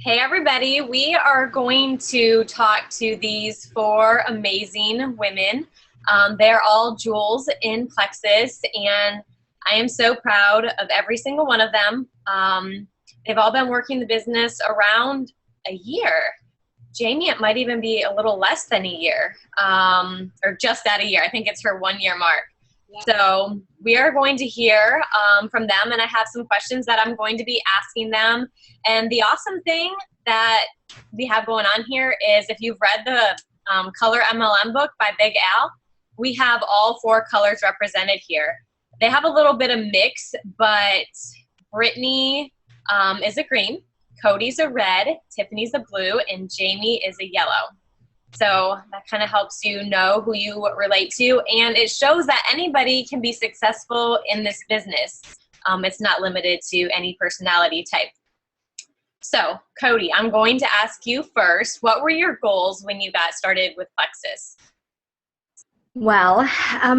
Hey everybody, we are going to talk to these four amazing women. They're all jewels in Plexus, and I am so proud of every single one of them. They've all been working the business around a year. Jaime, it might even be a little less than a year, or just at a year. I think it's her 1 year mark. So we are going to hear from them, and I have some questions that I'm going to be asking them. And the awesome thing that we have going on here is if you've read the Color MLM book by Big Al, we have all four colors represented here. They have a little bit of mix, but Brittney is a green, Kodie's a red, Tiffany's a blue, and Jaime is a yellow. So that kind of helps you know who you relate to, and it shows that anybody can be successful in this business. It's not limited to any personality type. So, Kodie, I'm going to ask you first, what were your goals when you got started with Plexus? Well,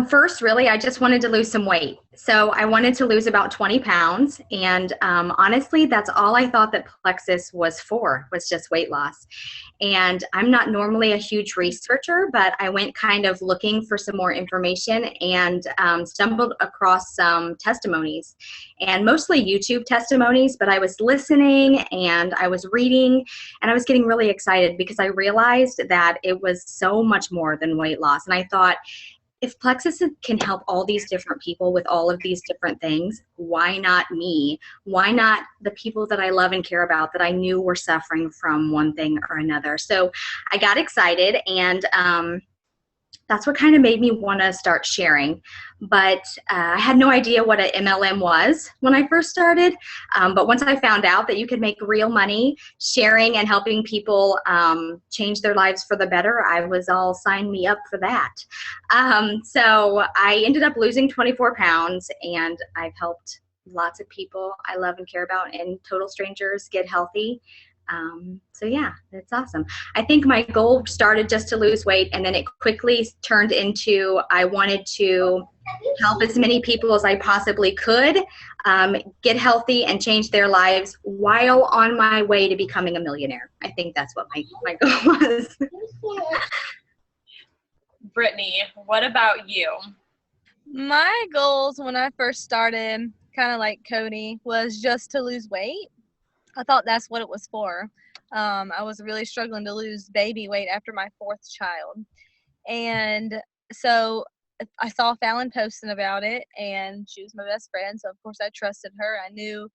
first, really, I just wanted to lose some weight. So I wanted to lose about 20 pounds. And honestly, that's all I thought that Plexus was for, was just weight loss. And I'm not normally a huge researcher, but I went kind of looking for some more information and stumbled across some testimonies, and mostly YouTube testimonies. But I was listening and I was reading, and I was getting really excited because I realized that it was so much more than weight loss. And I thought, if Plexus can help all these different people with all of these different things, why not me? Why not the people that I love and care about that I knew were suffering from one thing or another? So I got excited, and that's what kind of made me want to start sharing. But I had no idea what an MLM was when I first started. But once I found out that you could make real money sharing and helping people change their lives for the better, I was all sign me up for that. So I ended up losing 24 pounds, and I've helped lots of people I love and care about and total strangers get healthy. So yeah, it's awesome. I think my goal started just to lose weight, and then it quickly turned into I wanted to help as many people as I possibly could get healthy and change their lives while on my way to becoming a millionaire. I think that's what my goal was. Brittney, what about you? My goals when I first started, kind of like Kodie, was just to lose weight. I thought that's what it was for. I was really struggling to lose baby weight after my fourth child. And so I saw Fallon posting about it, and she was my best friend. So, of course, I trusted her. I knew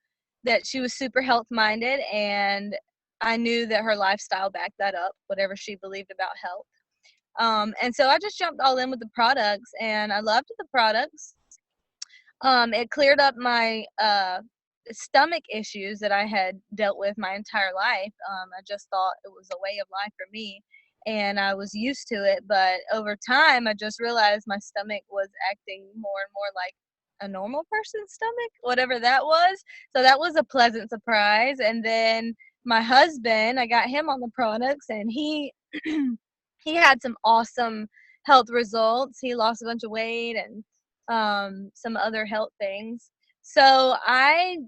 that she was super health minded, and I knew that her lifestyle backed that up, whatever she believed about health. And so I just jumped all in with the products, and I loved the products. It cleared up my stomach issues that I had dealt with my entire life. I just thought it was a way of life for me, and I was used to it. But over time, I just realized my stomach was acting more and more like a normal person's stomach, whatever that was. So that was a pleasant surprise. And then my husband, I got him on the products, and he he had some awesome health results. He lost a bunch of weight and some other health things. So I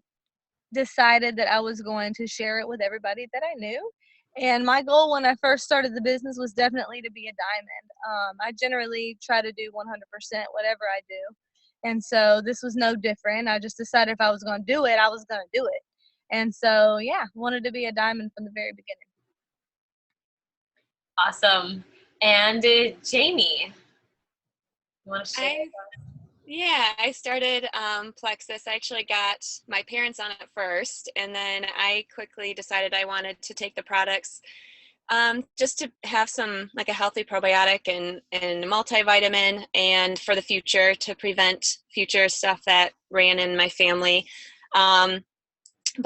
decided that I was going to share it with everybody that I knew. And my goal when I first started the business was definitely to be a diamond. I generally try to do 100% whatever I do. And so this was no different. I just decided if I was going to do it, I was going to do it. And so, yeah, wanted to be a diamond from the very beginning. Awesome. And Jaime, you want to share? I started Plexus. I actually got my parents on it first, and then I quickly decided I wanted to take the products just to have some, like a healthy probiotic and multivitamin, and for the future to prevent future stuff that ran in my family. But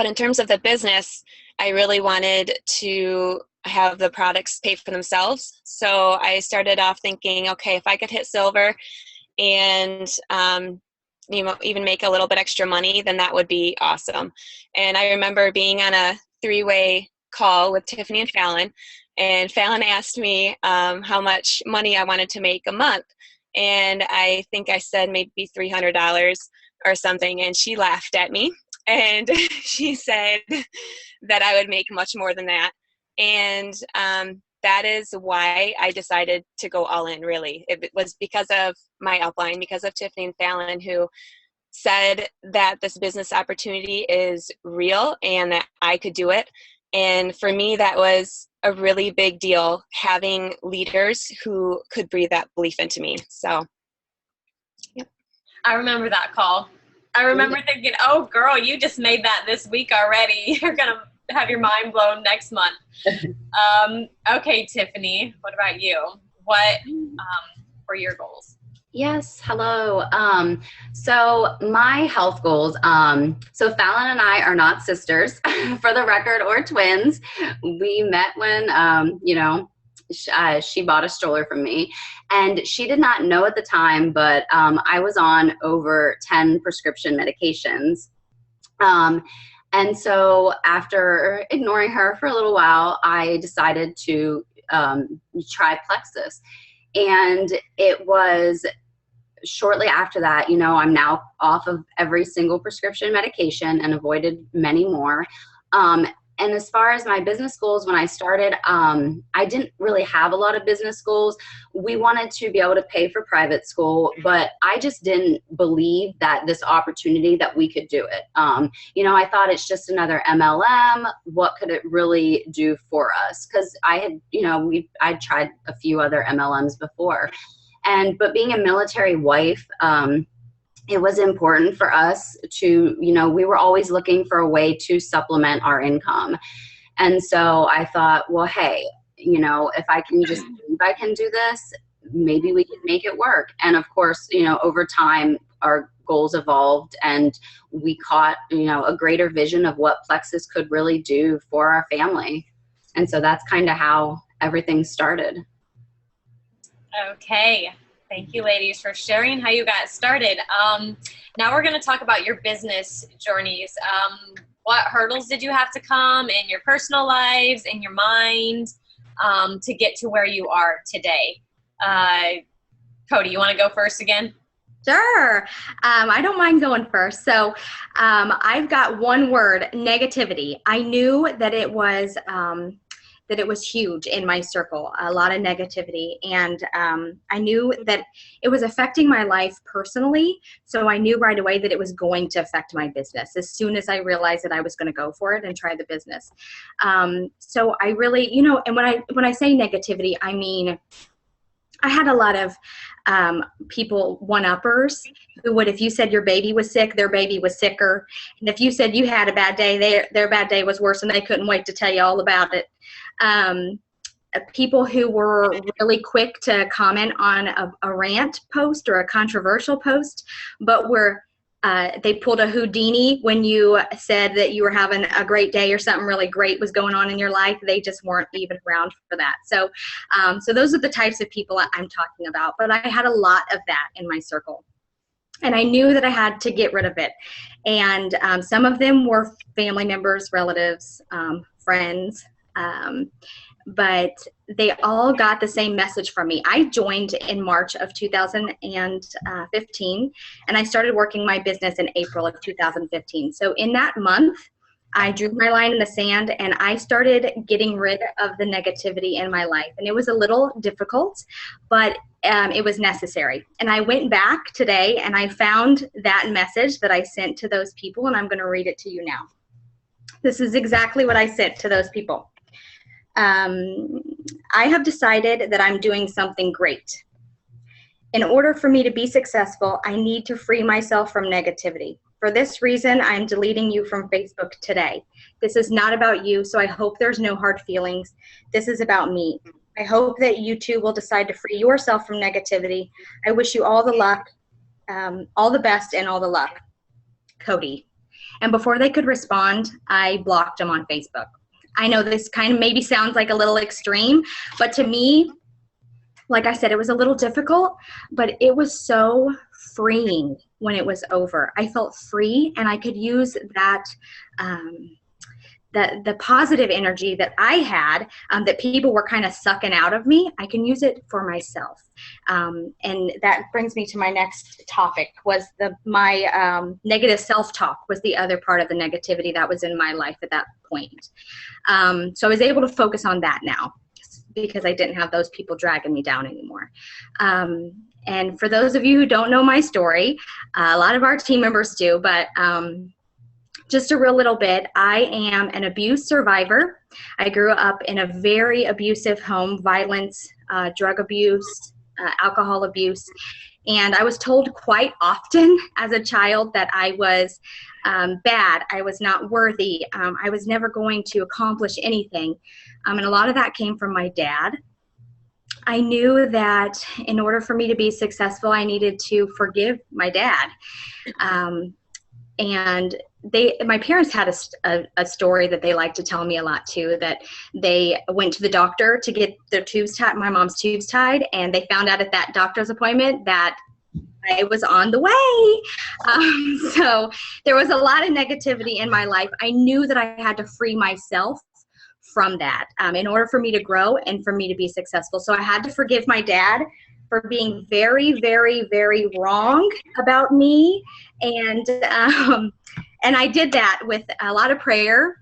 in terms of the business, I really wanted to have the products pay for themselves. So I started off thinking, okay, if I could hit silver and even make a little bit extra money, then that would be awesome. And I remember being on a 3-way call with Tiffany and Fallon asked me how much money I wanted to make a month, and I think I said maybe $300 or something, and she laughed at me, and she said that I would make much more than that. And that is why I decided to go all in, really. It was because of my upline, because of Tiffany and Fallon, who said that this business opportunity is real and that I could do it. And for me, that was a really big deal, having leaders who could breathe that belief into me. So, yep. I remember that call. I remember thinking, oh, girl, you just made that this week already. You're going to have your mind blown next month. Okay, Tiffany, what about you? What were your goals? Yes, hello. So my health goals, so Fallon and I are not sisters for the record, or twins. We met when, she bought a stroller from me, and she did not know at the time, but I was on over 10 prescription medications. And so after ignoring her for a little while, I decided to try Plexus. And it was shortly after that, I'm now off of every single prescription medication and avoided many more. And as far as my business goals, when I started, I didn't really have a lot of business goals. We wanted to be able to pay for private school, but I just didn't believe that this opportunity that we could do it. I thought it's just another MLM. What could it really do for us? Because I had, I'd tried a few other MLMs before. But being a military wife, it was important for us to, we were always looking for a way to supplement our income. And so I thought, well, hey, if I can do this, maybe we can make it work. And of course, over time, our goals evolved, and we caught, a greater vision of what Plexus could really do for our family. And so that's kind of how everything started. Okay. Thank you, ladies, for sharing how you got started. Now we're going to talk about your business journeys. What hurdles did you have to come in your personal lives, in your mind, to get to where you are today? Kodie, you want to go first again? Sure. I don't mind going first. So I've got one word: negativity. I knew that it was huge in my circle, a lot of negativity. And I knew that it was affecting my life personally. So I knew right away that it was going to affect my business as soon as I realized that I was going to go for it and try the business. So I really, and when I say negativity, I mean, I had a lot of people, one-uppers, who would, if you said your baby was sick, their baby was sicker. And if you said you had a bad day, their bad day was worse, and they couldn't wait to tell you all about it. People who were really quick to comment on a rant post or a controversial post, but they pulled a Houdini when you said that you were having a great day or something really great was going on in your life. They just weren't even around for that. So those are the types of people I'm talking about. But I had a lot of that in my circle, and I knew that I had to get rid of it. And some of them were family members, relatives, friends, but they all got the same message from me. I joined in March of 2015, and I started working my business in April of 2015. So in that month, I drew my line in the sand, and I started getting rid of the negativity in my life. And it was a little difficult, but it was necessary. And I went back today, and I found that message that I sent to those people, and I'm going to read it to you now. This is exactly what I sent to those people. I have decided that I'm doing something great. In order for me to be successful, I need to free myself from negativity. For this reason, I'm deleting you from Facebook today. This is not about you, so I hope there's no hard feelings. This is about me. I hope that you too will decide to free yourself from negativity. I wish you all the luck, all the best, and all the luck. Kodie. And before they could respond, I blocked them on Facebook. I know this kind of maybe sounds like a little extreme, but to me, like I said, it was a little difficult, but it was so freeing when it was over. I felt free, and I could use that the positive energy that I had, that people were kind of sucking out of me, I can use it for myself. And that brings me to my next topic, was my negative self-talk was the other part of the negativity that was in my life at that point. So I was able to focus on that now, because I didn't have those people dragging me down anymore. And for those of you who don't know my story, a lot of our team members do, but just a real little bit, I am an abuse survivor. I grew up in a very abusive home, violence, drug abuse, alcohol abuse. And I was told quite often as a child that I was bad, I was not worthy, I was never going to accomplish anything. And a lot of that came from my dad. I knew that in order for me to be successful, I needed to forgive my dad. And my parents had a story that they like to tell me a lot too, that they went to the doctor to get their tubes tied, my mom's tubes tied, and they found out at that doctor's appointment that I was on the way. So there was a lot of negativity in my life. I knew that I had to free myself from that in order for me to grow and for me to be successful. So I had to forgive my dad for being very, very, very wrong about me. And I did that with a lot of prayer.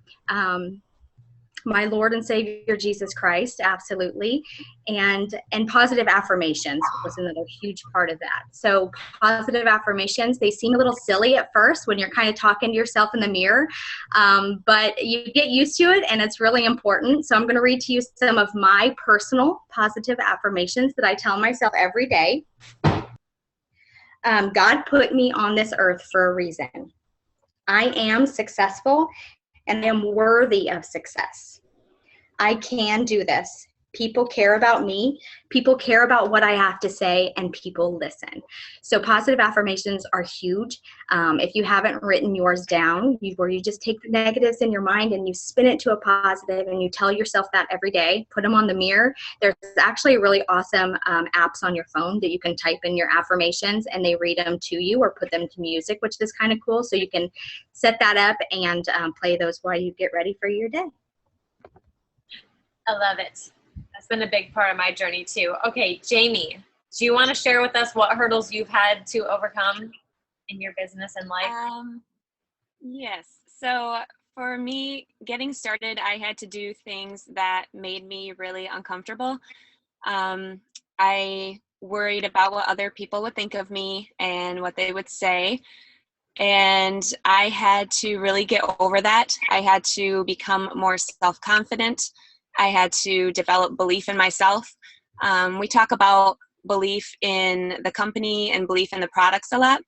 My Lord and Savior, Jesus Christ, absolutely. And positive affirmations was another huge part of that. So positive affirmations, they seem a little silly at first when you're kind of talking to yourself in the mirror, but you get used to it, and it's really important. So I'm going to read to you some of my personal positive affirmations that I tell myself every day. God put me on this earth for a reason. I am successful and I am worthy of success. I can do this. People care about me. People care about what I have to say, and people listen. So positive affirmations are huge. If you haven't written yours down, where you just take the negatives in your mind and you spin it to a positive and you tell yourself that every day, put them on the mirror. There's actually really awesome apps on your phone that you can type in your affirmations and they read them to you, or put them to music, which is kind of cool. So you can set that up and play those while you get ready for your day. I love it. That's been a big part of my journey too. Okay, Jaime, do you want to share with us what hurdles you've had to overcome in your business and life? Yes. So for me, getting started, I had to do things that made me really uncomfortable. I worried about what other people would think of me and what they would say. And I had to really get over that. I had to become more self-confident. I had to develop belief in myself. We talk about belief in the company and belief in the products a lot.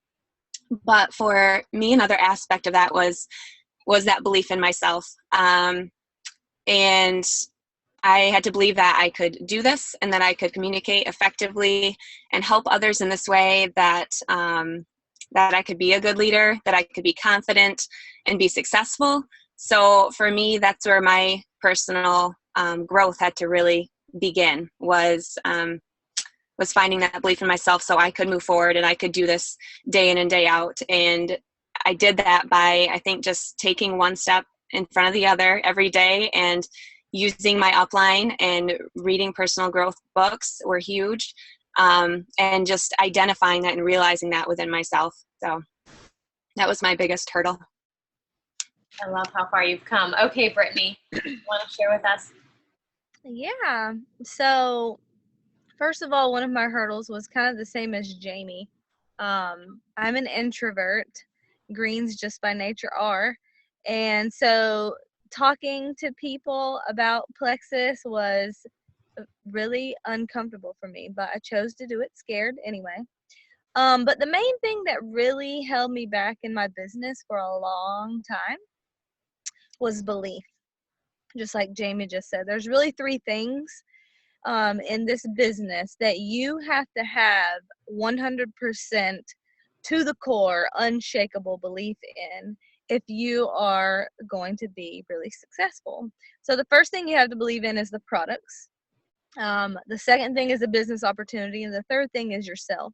But for me, another aspect of that was that belief in myself. And I had to believe that I could do this and that I could communicate effectively and help others in this way, that I could be a good leader, that I could be confident and be successful. So for me, that's where my personal growth had to really begin, was finding that belief in myself so I could move forward and I could do this day in and day out. And I did that by, I think, just taking one step in front of the other every day, and using my upline and reading personal growth books were huge, and just identifying that and realizing that within myself. So that was my biggest hurdle. I love how far you've come. Okay, Brittney, want to share with us? Yeah. So first of all, one of my hurdles was kind of the same as Jaime. I'm an introvert. Greens just by nature are. And so talking to people about Plexus was really uncomfortable for me, but I chose to do it scared anyway. But the main thing that really held me back in my business for a long time was belief. Just like Jaime just said, there's really three things in this business that you have to have 100% to the core, unshakable belief in if you are going to be really successful. So the first thing you have to believe in is the products. The second thing is a business opportunity, and the third thing is yourself.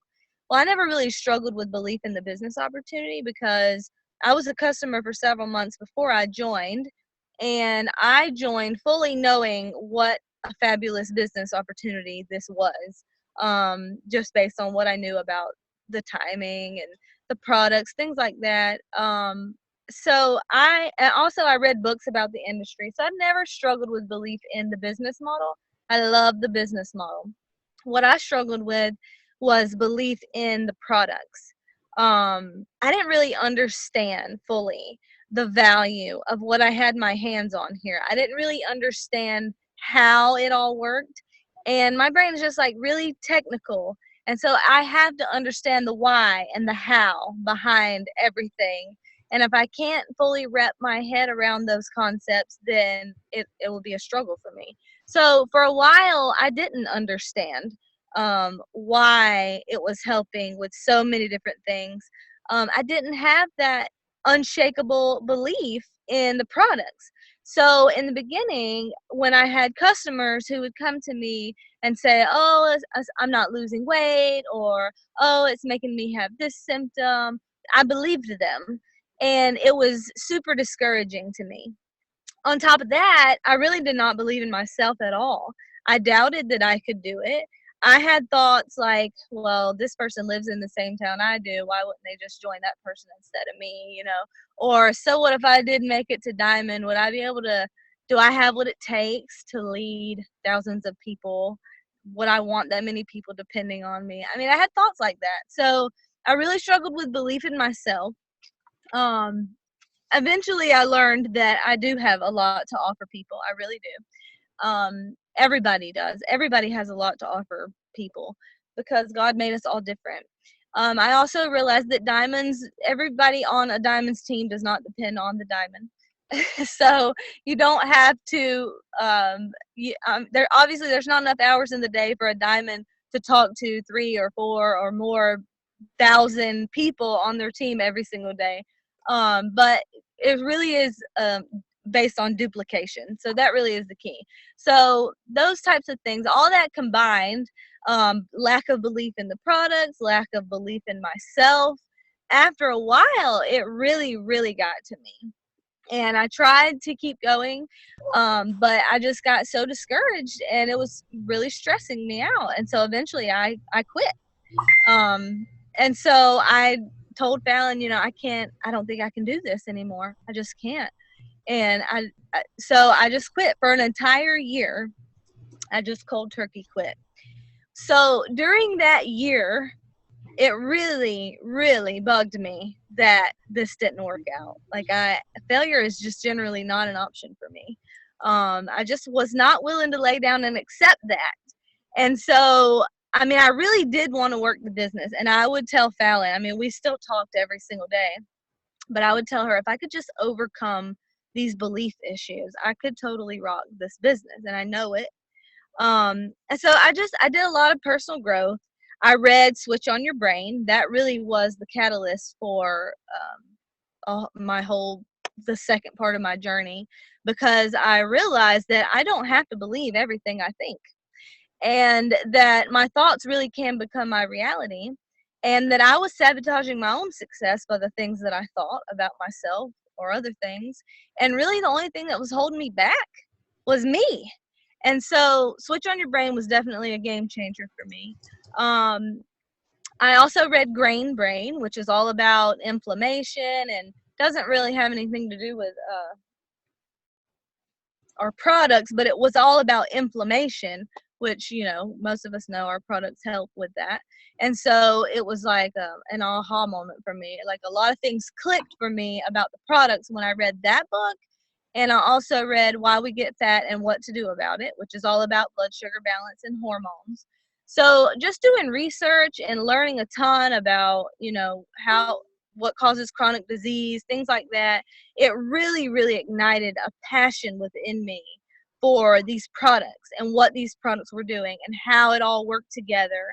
Well, I never really struggled with belief in the business opportunity because I was a customer for several months before I joined, And I joined fully knowing what a fabulous business opportunity this was, just based on what I knew about the timing and the products, things like that. And also I read books about the industry. So I never struggled with belief in the business model. I love the business model. What I struggled with was belief in the products. I didn't really understand fully the value of what I had my hands on here. I didn't really understand how it all worked. And my brain is just like really technical. And so I have to understand the why and the how behind everything. And if I can't fully wrap my head around those concepts, then it will be a struggle for me. So for a while, I didn't understand why it was helping with so many different things. I didn't have that unshakable belief in the products. So in the beginning, when I had customers who would come to me and say, oh, I'm not losing weight, or, oh, it's making me have this symptom, I believed them. And it was super discouraging to me. On top of that, I really did not believe in myself at all. I doubted that I could do it. I had thoughts like, well, this person lives in the same town I do. Why wouldn't they just join that person instead of me, you know? Or so what if I did make it to Diamond? Would I be able to, do I have what it takes to lead thousands of people? Would I want that many people depending on me? I mean, I had thoughts like that. So I really struggled with belief in myself. Eventually I learned that I do have a lot to offer people. I really do. Everybody does. Everybody has a lot to offer people because God made us all different. I also realized that everybody on a diamonds team does not depend on the diamond. So you don't have to, there's not enough hours in the day for a diamond to talk to 3 or 4 or more thousand people on their team every single day. But it really is based on duplication. So that really is the key. So those types of things, all that combined, lack of belief in the products, lack of belief in myself, after a while, it really, really got to me. And I tried to keep going, but I just got so discouraged and it was really stressing me out. And so eventually I quit. And so I told Fallon, I don't think I can do this anymore. I just can't. And so I just quit for an entire year. I just cold turkey quit. So during that year, it really, really bugged me that this didn't work out. Failure is just generally not an option for me. I just was not willing to lay down and accept that. And so, I really did want to work the business. And I would tell Fallon, we still talked every single day. But I would tell her, if I could just overcome these belief issues, I could totally rock this business. And I know it. And so I did a lot of personal growth. I read Switch on Your Brain. That really was the catalyst for the second part of my journey, because I realized that I don't have to believe everything I think, and that my thoughts really can become my reality, and that I was sabotaging my own success by the things that I thought about myself or other things. And really the only thing that was holding me back was me. And so Switch on Your Brain was definitely a game changer for me. I also read Grain Brain, which is all about inflammation and doesn't really have anything to do with our products, but it was all about inflammation, which, most of us know our products help with that. And so it was like an aha moment for me. Like a lot of things clicked for me about the products when I read that book. And I also read Why We Get Fat and What to Do About It, which is all about blood sugar balance and hormones. So just doing research and learning a ton about, what causes chronic disease, things like that, it really, really ignited a passion within me for these products and what these products were doing and how it all worked together.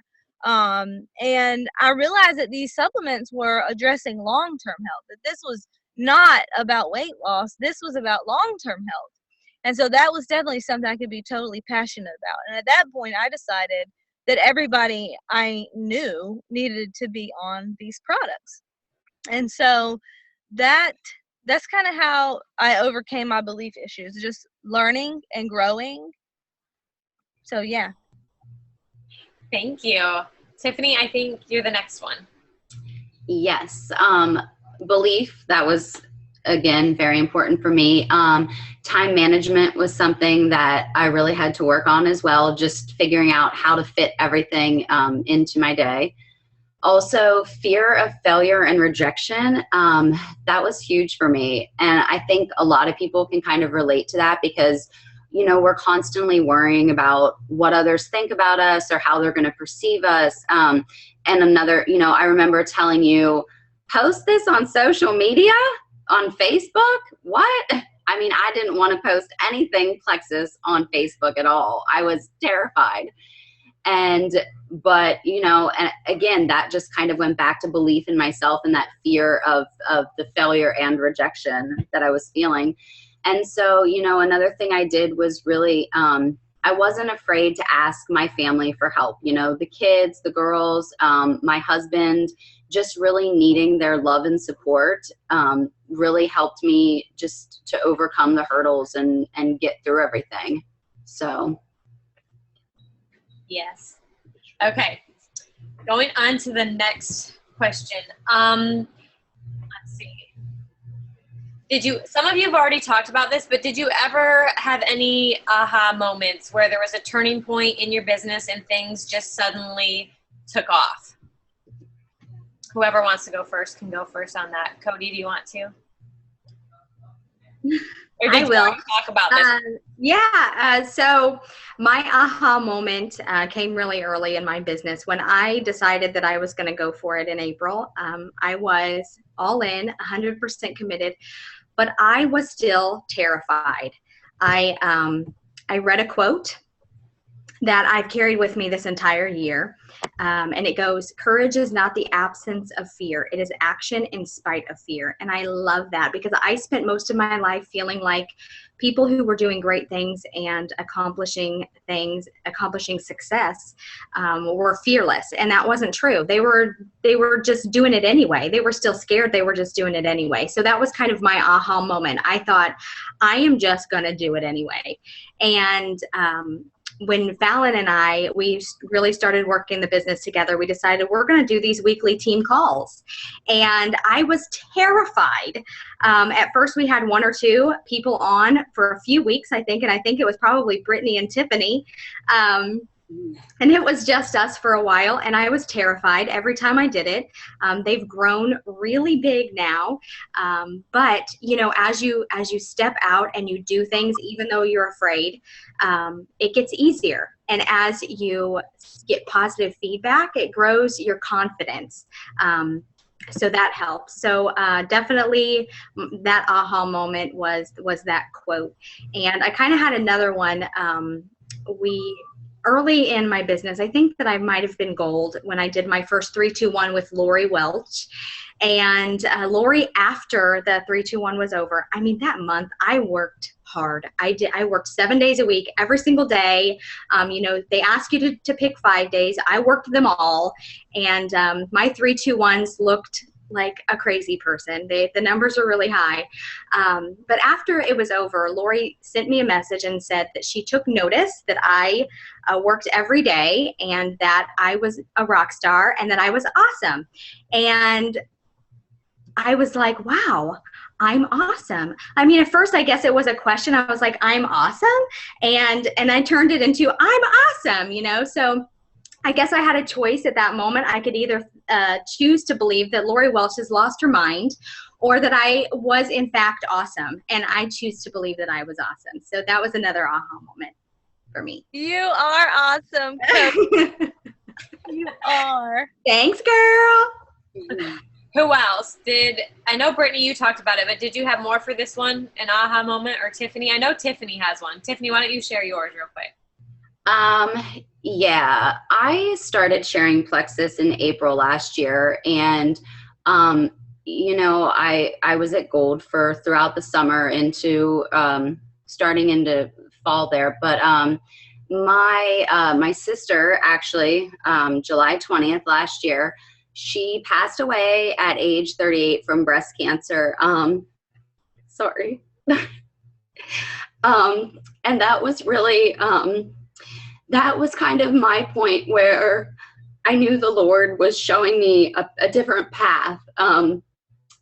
And I realized that these supplements were addressing long-term health, that this was not about weight loss. This was about long-term health. And so that was definitely something I could be totally passionate about. And at that point, I decided that everybody I knew needed to be on these products. And so that that's kind of how I overcame my belief issues, just learning and growing. So yeah. Thank you. Tiffany, I think you're the next one. Yes. Belief, that was, again, very important for me. Time management was something that I really had to work on as well, just figuring out how to fit everything into my day. Also, fear of failure and rejection, that was huge for me. And I think a lot of people can kind of relate to that because, you know, we're constantly worrying about what others think about us or how they're going to perceive us. And another, you know, I remember telling you, post this on social media, on Facebook? What? I mean, I didn't want to post anything Plexus on Facebook at all. I was terrified. But, you know, and again, that just kind of went back to belief in myself and that fear of the failure and rejection that I was feeling. And so, you know, another thing I did was really, I wasn't afraid to ask my family for help, you know, the kids, the girls, my husband, just really needing their love and support really helped me just to overcome the hurdles and get through everything. So. Yes. Okay. Going on to the next question. Let's see. Some of you have already talked about this, but did you ever have any aha moments where there was a turning point in your business and things just suddenly took off? Whoever wants to go first can go first on that. Kodie, do you want to? Or did I will. You talk about this? So my aha moment came really early in my business. When I decided that I was going to go for it in April, I was all in, 100% committed, but I was still terrified. I read a quote that I've carried with me this entire year. And it goes, courage is not the absence of fear. It is action in spite of fear. And I love that because I spent most of my life feeling like people who were doing great things and accomplishing success were fearless. And that wasn't true. They were just doing it anyway. They were still scared. They were just doing it anyway. So that was kind of my aha moment. I thought, I am just going to do it anyway. And when Fallon and we really started working the business together, we decided we're going to do these weekly team calls. And I was terrified. At first, we had one or two people on for a few weeks, I think. And I think it was probably Brittney and Tiffany. And it was just us for a while. And I was terrified every time I did it. They've grown really big now. But, you know, as you step out and you do things, even though you're afraid, it gets easier. And as you get positive feedback, it grows your confidence. So that helps. So definitely that aha moment was that quote. And I kind of had another one. Early in my business, I think that I might have been gold when I did my first 3-2-1 with Lori Welch. And Lori, after the 3-2-1 was over, I mean, that month I worked hard. I worked 7 days a week, every single day. You know, they ask you to pick 5 days. I worked them all. And my 3-2-1s looked like a crazy person. The numbers are really high. But after it was over, Lori sent me a message and said that she took notice that I worked every day and that I was a rock star and that I was awesome. And I was like, wow, I'm awesome. I mean, at first, I guess it was a question. I was like, I'm awesome. And I turned it into, I'm awesome, you know? So I guess I had a choice at that moment. I could either choose to believe that Lori Welch has lost her mind or that I was in fact awesome. And I choose to believe that I was awesome. So that was another aha moment for me. You are awesome, Kodie. You are. Thanks, girl. Who else I know Brittney, you talked about it, but did you have more for this one, an aha moment, or Tiffany? I know Tiffany has one. Tiffany, why don't you share yours real quick? Yeah, I started sharing Plexus in April last year, and you know, I was at gold for throughout the summer into starting into fall there, but my sister actually July 20th last year, she passed away at age 38 from breast cancer. Sorry. And that was really, that was kind of my point where I knew the Lord was showing me a different path. I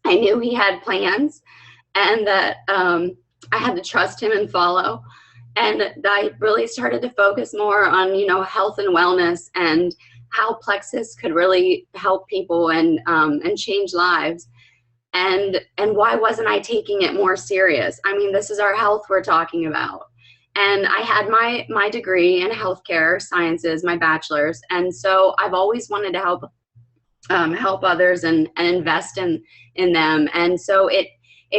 knew he had plans, and that I had to trust him and follow. And I really started to focus more on, health and wellness and how Plexus could really help people and change lives. And why wasn't I taking it more serious? I mean, this is our health we're talking about. And I had my degree in healthcare sciences, my bachelor's. And so I've always wanted to help others and invest in them. And so it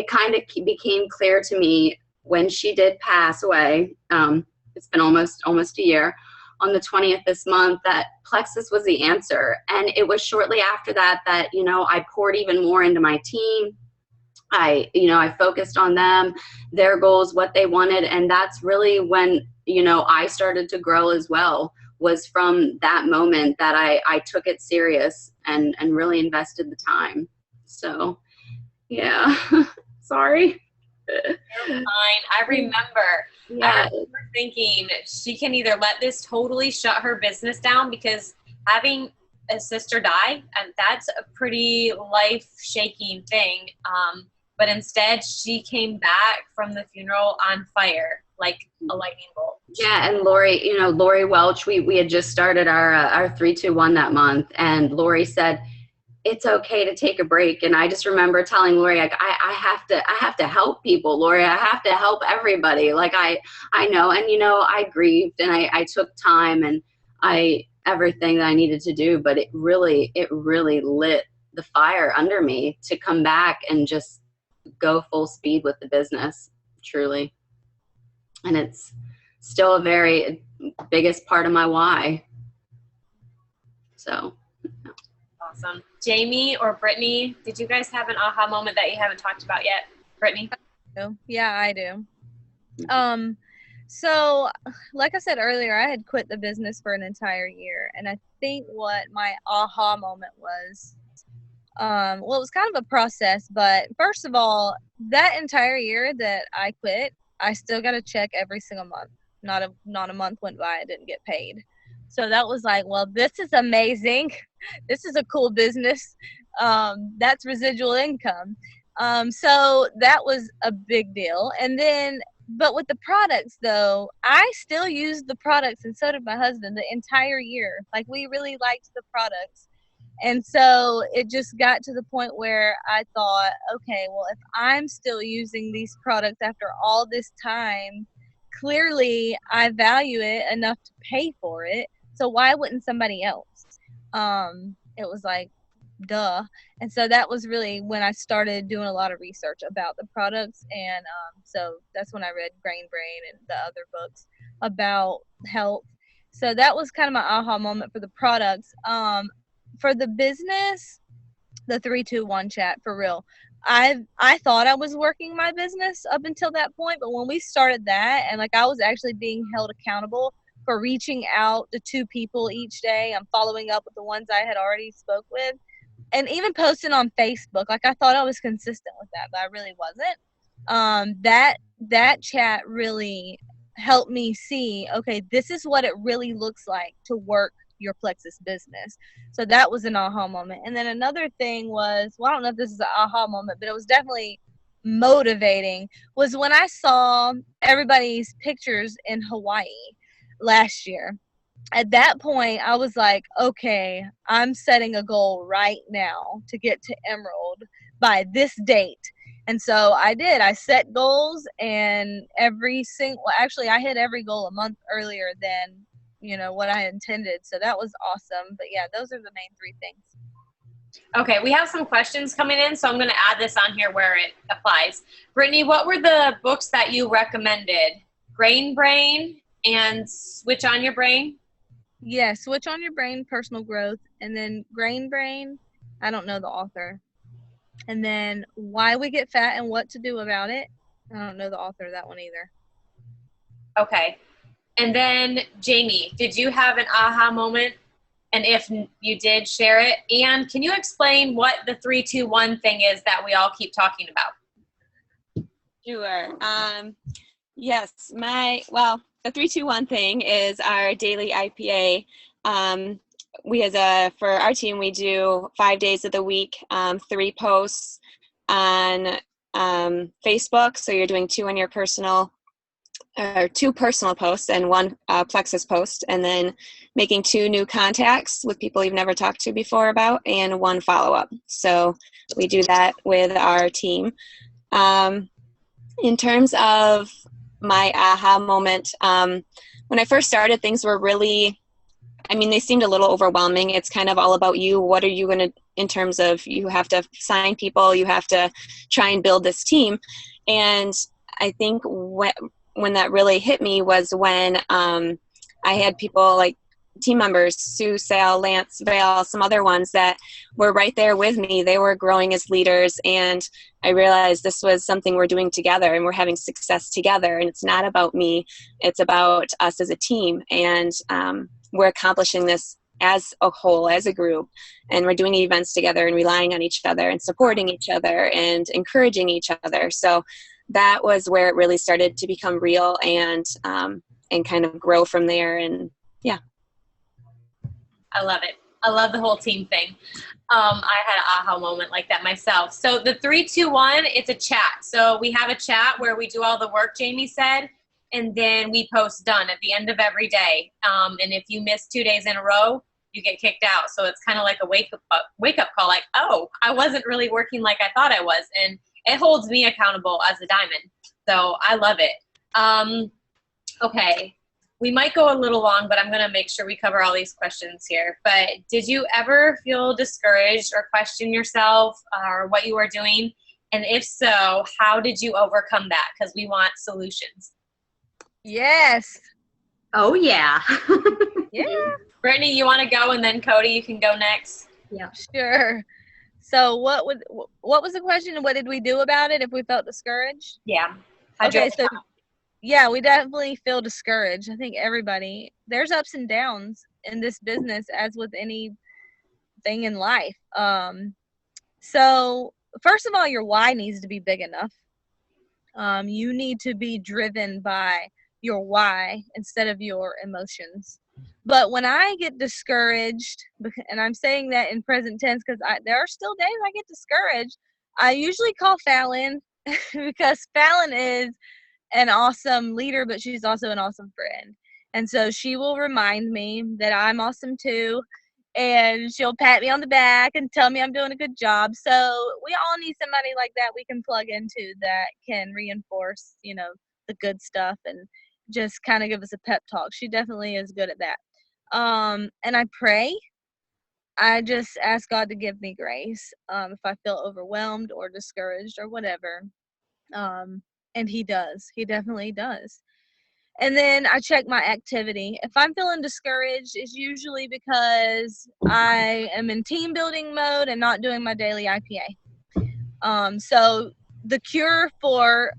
kind of became clear to me when she did pass away. It's been almost a year, on the 20th this month, that Plexus was the answer. And it was shortly after that I poured even more into my team. I focused on them, their goals, what they wanted. And that's really when, I started to grow as well, was from that moment that I took it serious and really invested the time. So, yeah, sorry. You're fine. I remember thinking she can either let this totally shut her business down, because having a sister die, and that's a pretty life-shaking thing. But instead, she came back from the funeral on fire, like a lightning bolt. Yeah, and Lori Welch, we had just started our 3-2-1 that month, and Lori said, it's okay to take a break. And I just remember telling Lori, like, I have to help people, Lori. I have to help everybody. Like, I know. And, I grieved, and I took time, and everything that I needed to do, but it really lit the fire under me to come back and just go full speed with the business, truly. And it's still a very biggest part of my why. So. Awesome. Jaime or Brittney, did you guys have an aha moment that you haven't talked about yet? Brittney? Yeah, I do. So like I said earlier, I had quit the business for an entire year. And I think what my aha moment was, it was kind of a process, but first of all, that entire year that I quit, I still got a check every single month. Not a month went by I didn't get paid. So that was like, well, this is amazing. This is a cool business. That's residual income. So that was a big deal. And then, but with the products though, I still used the products, and so did my husband, the entire year. Like, we really liked the products. And so it just got to the point where I thought, okay, well, if I'm still using these products after all this time, clearly I value it enough to pay for it. So why wouldn't somebody else? It was like, duh. And so that was really when I started doing a lot of research about the products. And so that's when I read Grain Brain and the other books about health. So that was kind of my aha moment for the products. For the business, the 3-2-1 chat, for real. I thought I was working my business up until that point, but when we started that, and like I was actually being held accountable for reaching out to 2 people each day. I'm following up with the ones I had already spoke with, and even posting on Facebook. Like, I thought I was consistent with that, but I really wasn't. That chat really helped me see, okay, this is what it really looks like to work your Plexus business. So that was an aha moment. And then another thing was, well, I don't know if this is an aha moment, but it was definitely motivating, was when I saw everybody's pictures in Hawaii last year. At that point, I was like, okay, I'm setting a goal right now to get to Emerald by this date. And so I did. I set goals, and I hit every goal a month earlier than what I intended. So that was awesome. But yeah, those are the main 3 things. Okay, we have some questions coming in, so I'm going to add this on here where it applies. Brittney, what were the books that you recommended? Grain Brain and Switch on Your Brain? Yeah, Switch on Your Brain, Personal Growth. And then Grain Brain, I don't know the author. And then Why We Get Fat and What to Do About It. I don't know the author of that one either. Okay. And then, Jaime, did you have an aha moment? And if you did, share it. And can you explain what the 3-2-1 thing is that we all keep talking about? Sure. Yes, the 3-2-1 thing is our daily IPA. For our team, we do 5 days of the week, 3 posts on Facebook. So you're doing 2 on your personal, or 2 personal posts and 1 Plexus post, and then making 2 new contacts with people you've never talked to before about, and 1 follow-up. So we do that with our team. In terms of my aha moment, when I first started, things were really, they seemed a little overwhelming. It's kind of all about you. What are you going to, in terms of, you have to sign people, you have to try and build this team. And I think when that really hit me was when I had people like team members, Sue, Sal, Lance, Val, some other ones that were right there with me. They were growing as leaders, and I realized this was something we're doing together, and we're having success together. And it's not about me, it's about us as a team. And we're accomplishing this as a whole, as a group, and we're doing events together and relying on each other and supporting each other and encouraging each other. So that was where it really started to become real and kind of grow from there. And yeah. I love it. I love the whole team thing. I had an aha moment like that myself. So the 3-2-1, it's a chat. So we have a chat where we do all the work Jaime said, and then we post done at the end of every day. And if you miss 2 days in a row, you get kicked out. So it's kind of like a wake up call, like, oh, I wasn't really working like I thought I was. And it holds me accountable as a diamond. So I love it. Okay. We might go a little long, but I'm going to make sure we cover all these questions here. But did you ever feel discouraged or question yourself or what you are doing? And if so, how did you overcome that? Because we want solutions. Yes. Oh, yeah. Yeah. Brittney, you want to go, and then Kodie, you can go next. Yeah. Sure. So what was the question? What did we do about it if we felt discouraged? Yeah. Yeah, we definitely feel discouraged. I think everybody, there's ups and downs in this business as with anything in life. So first of all, your why needs to be big enough. You need to be driven by your why instead of your emotions. But when I get discouraged, and I'm saying that in present tense because there are still days I get discouraged, I usually call Fallon because Fallon is an awesome leader, but she's also an awesome friend. And so she will remind me that I'm awesome too. And she'll pat me on the back and tell me I'm doing a good job. So we all need somebody like that we can plug into that can reinforce, the good stuff and just kind of give us a pep talk. She definitely is good at that. And I pray. I just ask God to give me grace if I feel overwhelmed or discouraged or whatever. And he does. He definitely does. And then I check my activity. If I'm feeling discouraged, it's usually because I am in team building mode and not doing my daily IPA. So the cure for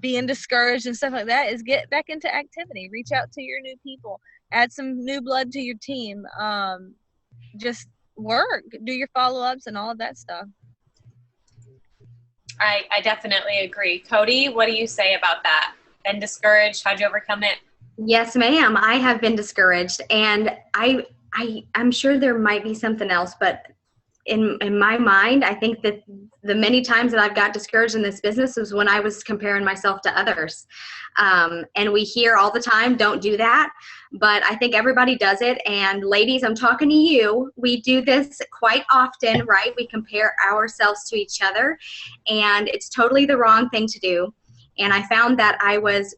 being discouraged and stuff like that is get back into activity. Reach out to your new people. Add some new blood to your team. Just work. Do your follow-ups and all of that stuff. I definitely agree. Kodie, what do you say about that? Been discouraged? How'd you overcome it? Yes, ma'am. I have been discouraged, and I'm sure there might be something else, but in my mind, I think that the many times that I've got discouraged in this business was when I was comparing myself to others. And we hear all the time, don't do that. But I think everybody does it. And ladies, I'm talking to you. We do this quite often, right? We compare ourselves to each other. And it's totally the wrong thing to do. And I found that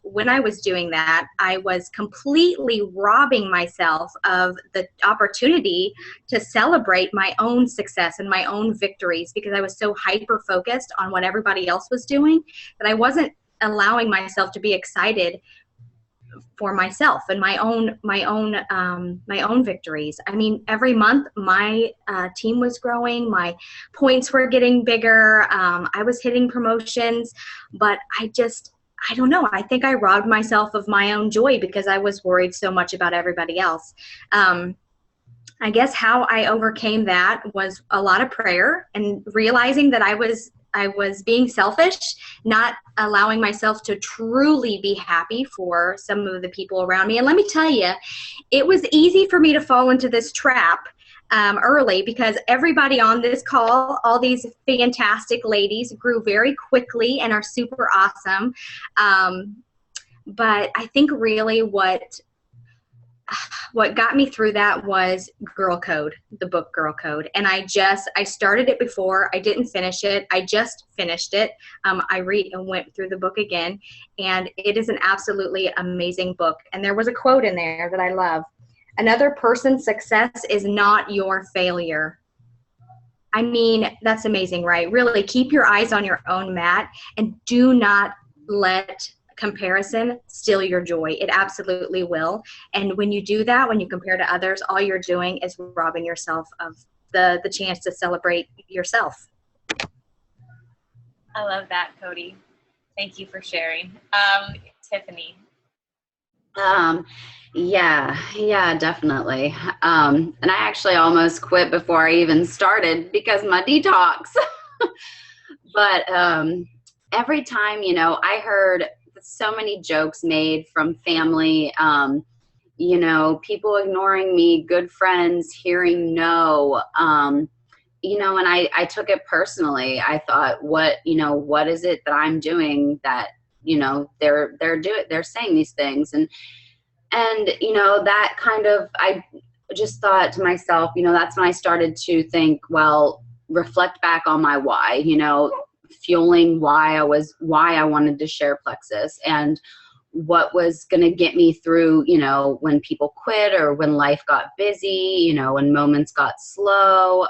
when I was doing that, I was completely robbing myself of the opportunity to celebrate my own success and my own victories because I was so hyper-focused on what everybody else was doing that I wasn't allowing myself to be excited for myself and my own victories. I mean, every month my team was growing, my points were getting bigger, I was hitting promotions, but I don't know. I think I robbed myself of my own joy because I was worried so much about everybody else. I guess how I overcame that was a lot of prayer and realizing that I was I was being selfish, not allowing myself to truly be happy for some of the people around me. And let me tell you, it was easy for me to fall into this trap early, because everybody on this call, all these fantastic ladies, grew very quickly and are super awesome. But I think really what got me through that was Girl Code, the book Girl Code. And I started it before. I didn't finish it. I just finished it. I went through the book again, and it is an absolutely amazing book. And there was a quote in there that I love. Another person's success is not your failure. I mean, that's amazing, right? Really keep your eyes on your own mat, and do not let comparison steal your joy. It absolutely will. And when you do that, when you compare to others, all you're doing is robbing yourself of the chance to celebrate yourself. I love that, Kodie. Thank you for sharing. Tiffany. Yeah, definitely. And I actually almost quit before I even started because my detox. But every time, I heard so many jokes made from family, people ignoring me, good friends hearing no, and I took it personally. I thought, what is it that I'm doing that, they're saying these things. And that kind of, I just thought to myself, that's when I started to think, well, reflect back on my why, fueling why I wanted to share Plexus, and what was going to get me through, when people quit, or when life got busy, when moments got slow,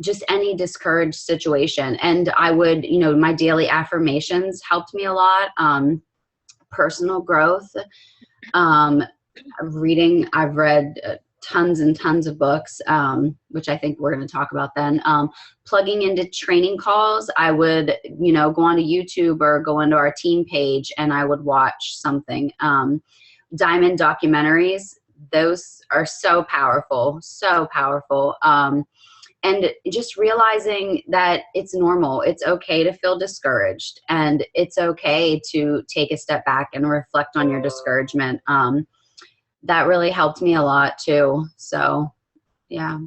just any discouraged situation. And I would, my daily affirmations helped me a lot. Personal growth, reading, I've read tons and tons of books, which I think we're going to talk about then. Plugging into training calls, I would, go onto YouTube or go into our team page, and I would watch something. Diamond documentaries, those are so powerful, so powerful. And just realizing that it's normal. It's okay to feel discouraged, and it's okay to take a step back and reflect on your discouragement. That really helped me a lot too. So, yeah.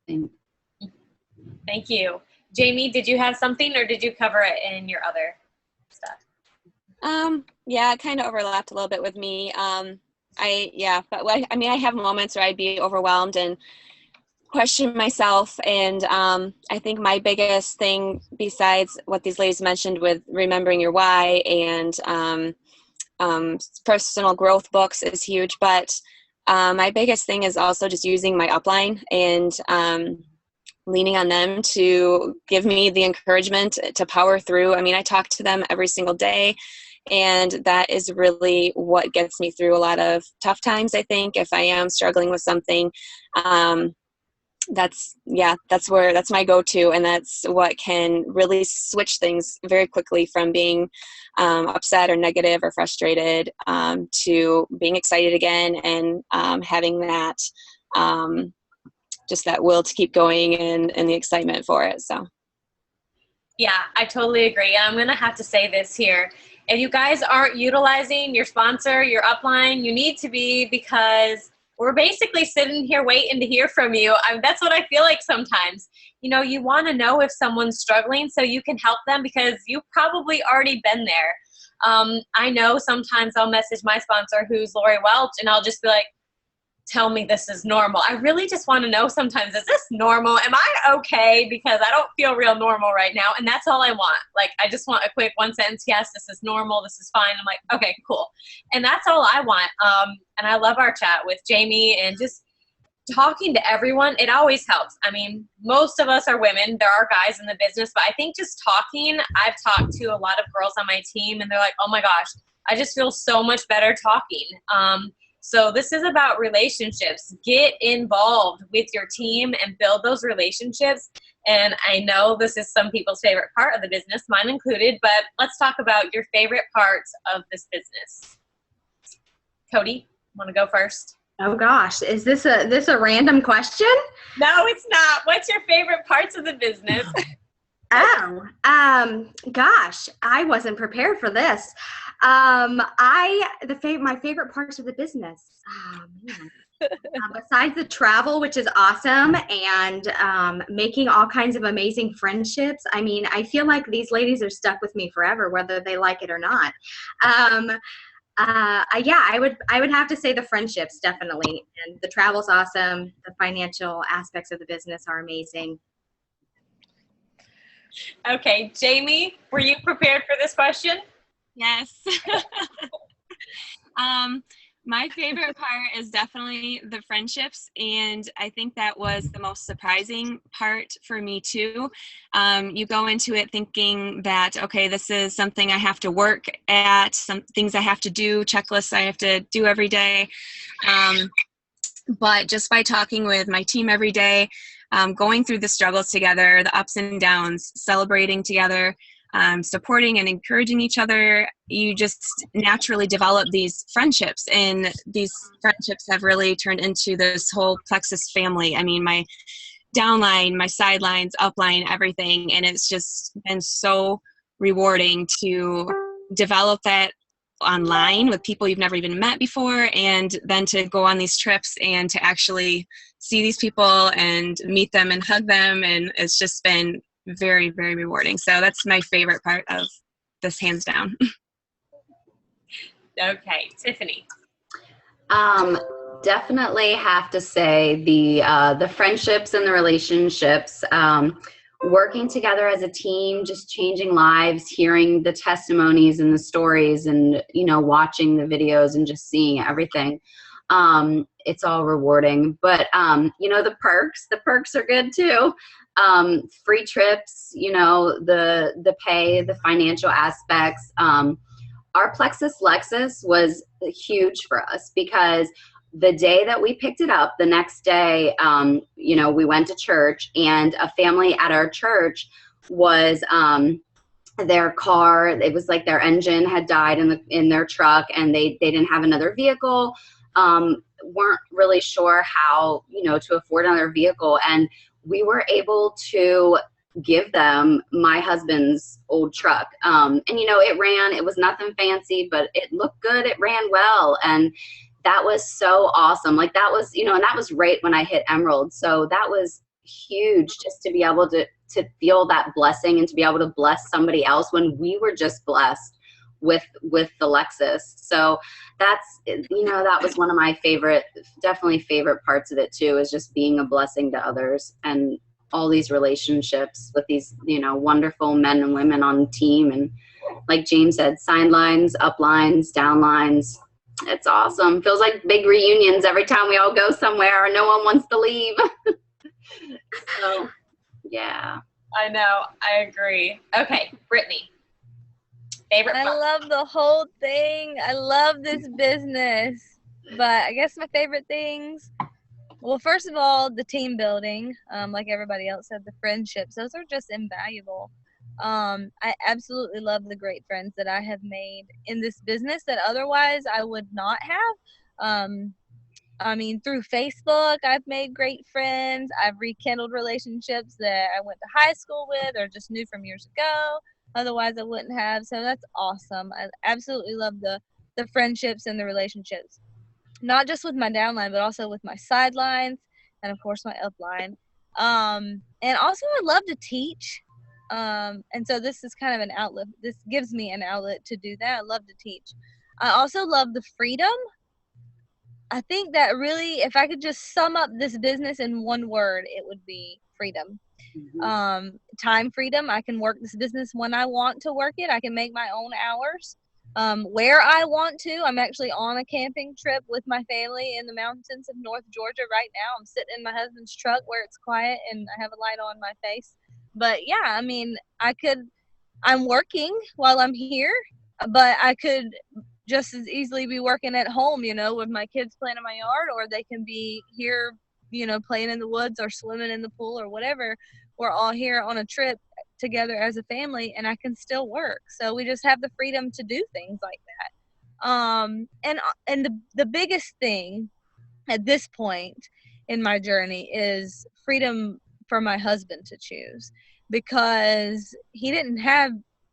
Thank you. Jaime, did you have something, or did you cover it in your other stuff? Yeah, it kind of overlapped a little bit with me. But I have moments where I'd be overwhelmed and question myself. And I think my biggest thing, besides what these ladies mentioned with remembering your why and personal growth books, is huge. But my biggest thing is also just using my upline and leaning on them to give me the encouragement to power through. I mean, I talk to them every single day, and that is really what gets me through a lot of tough times. I think if I am struggling with something, that's my go-to, and that's what can really switch things very quickly from being upset or negative or frustrated to being excited again, and having that just that will to keep going and the excitement for it. So yeah, I totally agree. And I'm going to have to say this here. If you guys aren't utilizing your sponsor, your upline, you need to be, because we're basically sitting here waiting to hear from you. That's what I feel like sometimes. You want to know if someone's struggling so you can help them, because you've probably already been there. I know sometimes I'll message my sponsor, who's Lori Welch, and I'll just be like, tell me this is normal. I really just want to know sometimes, is this normal? Am I okay? Because I don't feel real normal right now. And that's all I want. Like, I just want a quick one sentence, yes, this is normal, this is fine. I'm like, okay, cool. And that's all I want. And I love our chat with Jaime, and just talking to everyone. It always helps. I mean, most of us are women. There are guys in the business, but I think just talking, I've talked to a lot of girls on my team, and they're like, oh my gosh, I just feel so much better talking. So this is about relationships. Get involved with your team and build those relationships. And I know this is some people's favorite part of the business, mine included, but let's talk about your favorite parts of this business. Kodie, want to go first? Oh gosh, is this a random question? No, it's not. What's your favorite parts of the business? Oh, gosh, I wasn't prepared for this. My favorite parts of the business. Oh, man. Besides the travel, which is awesome, and making all kinds of amazing friendships. I mean, I feel like these ladies are stuck with me forever, whether they like it or not. Yeah, I would have to say the friendships, definitely, and the travel's awesome. The financial aspects of the business are amazing. Okay, Jaime, were you prepared for this question? Yes. My favorite part is definitely the friendships, and I think that was the most surprising part for me too. You go into it thinking that, okay, this is something I have to work at, some things I have to do, checklists I have to do every day. But just by talking with my team every day, going through the struggles together, the ups and downs, celebrating together, supporting and encouraging each other, you just naturally develop these friendships, and these friendships have really turned into this whole Plexus family. I mean, my downline, my sidelines, upline, everything, and it's just been so rewarding to develop that online with people you've never even met before, and then to go on these trips and to actually see these people and meet them and hug them, and it's just been very, very rewarding. So that's my favorite part of this, hands down. Okay, Tiffany. Definitely have to say the friendships and the relationships, working together as a team, just changing lives, hearing the testimonies and the stories, and watching the videos and just seeing everything. It's all rewarding, but the perks are good too. Free trips, the pay, the financial aspects. Our Plexus Lexus was huge for us because the day that we picked it up, the next day, we went to church, and a family at our church was, their car, it was like their engine had died in their truck, and they didn't have another vehicle, weren't really sure how, to afford another vehicle. And we were able to give them my husband's old truck. It was nothing fancy, but it looked good. It ran well. And that was so awesome. Like that was, and that was right when I hit Emerald. So that was huge, just to be able to feel that blessing and to be able to bless somebody else when we were just blessed with the Lexus. So that's, that was one of my definitely favorite parts of it too, is just being a blessing to others, and all these relationships with these, wonderful men and women on the team. And like James said, sidelines, uplines, downlines. It's awesome. Feels like big reunions every time we all go somewhere and no one wants to leave. So, yeah. I know. I agree. Okay, Brittney. Favorite part? I love the whole thing. I love this business. But I guess my favorite things, well, first of all, the team building, like everybody else said, the friendships, those are just invaluable. I absolutely love the great friends that I have made in this business that otherwise I would not have. Through Facebook, I've made great friends. I've rekindled relationships that I went to high school with or just knew from years ago. Otherwise, I wouldn't have. So that's awesome. I absolutely love the friendships and the relationships, not just with my downline, but also with my sidelines and, of course, my upline. And also, I love to teach. And so this is kind of an outlet. This gives me an outlet to do that. I love to teach. I also love the freedom. I think that really, if I could just sum up this business in one word, it would be freedom. Mm-hmm. Time freedom. I can work this business when I want to work it. I can make my own hours. Where I want to. I'm actually on a camping trip with my family in the mountains of North Georgia right now. I'm sitting in my husband's truck where it's quiet and I have a light on my face. But yeah, I mean, I'm working while I'm here, but I could just as easily be working at home, with my kids playing in my yard, or they can be here, playing in the woods or swimming in the pool or whatever. We're all here on a trip together as a family, and I can still work. So we just have the freedom to do things like that. And the biggest thing at this point in my journey is freedom for my husband to choose. because he didn't have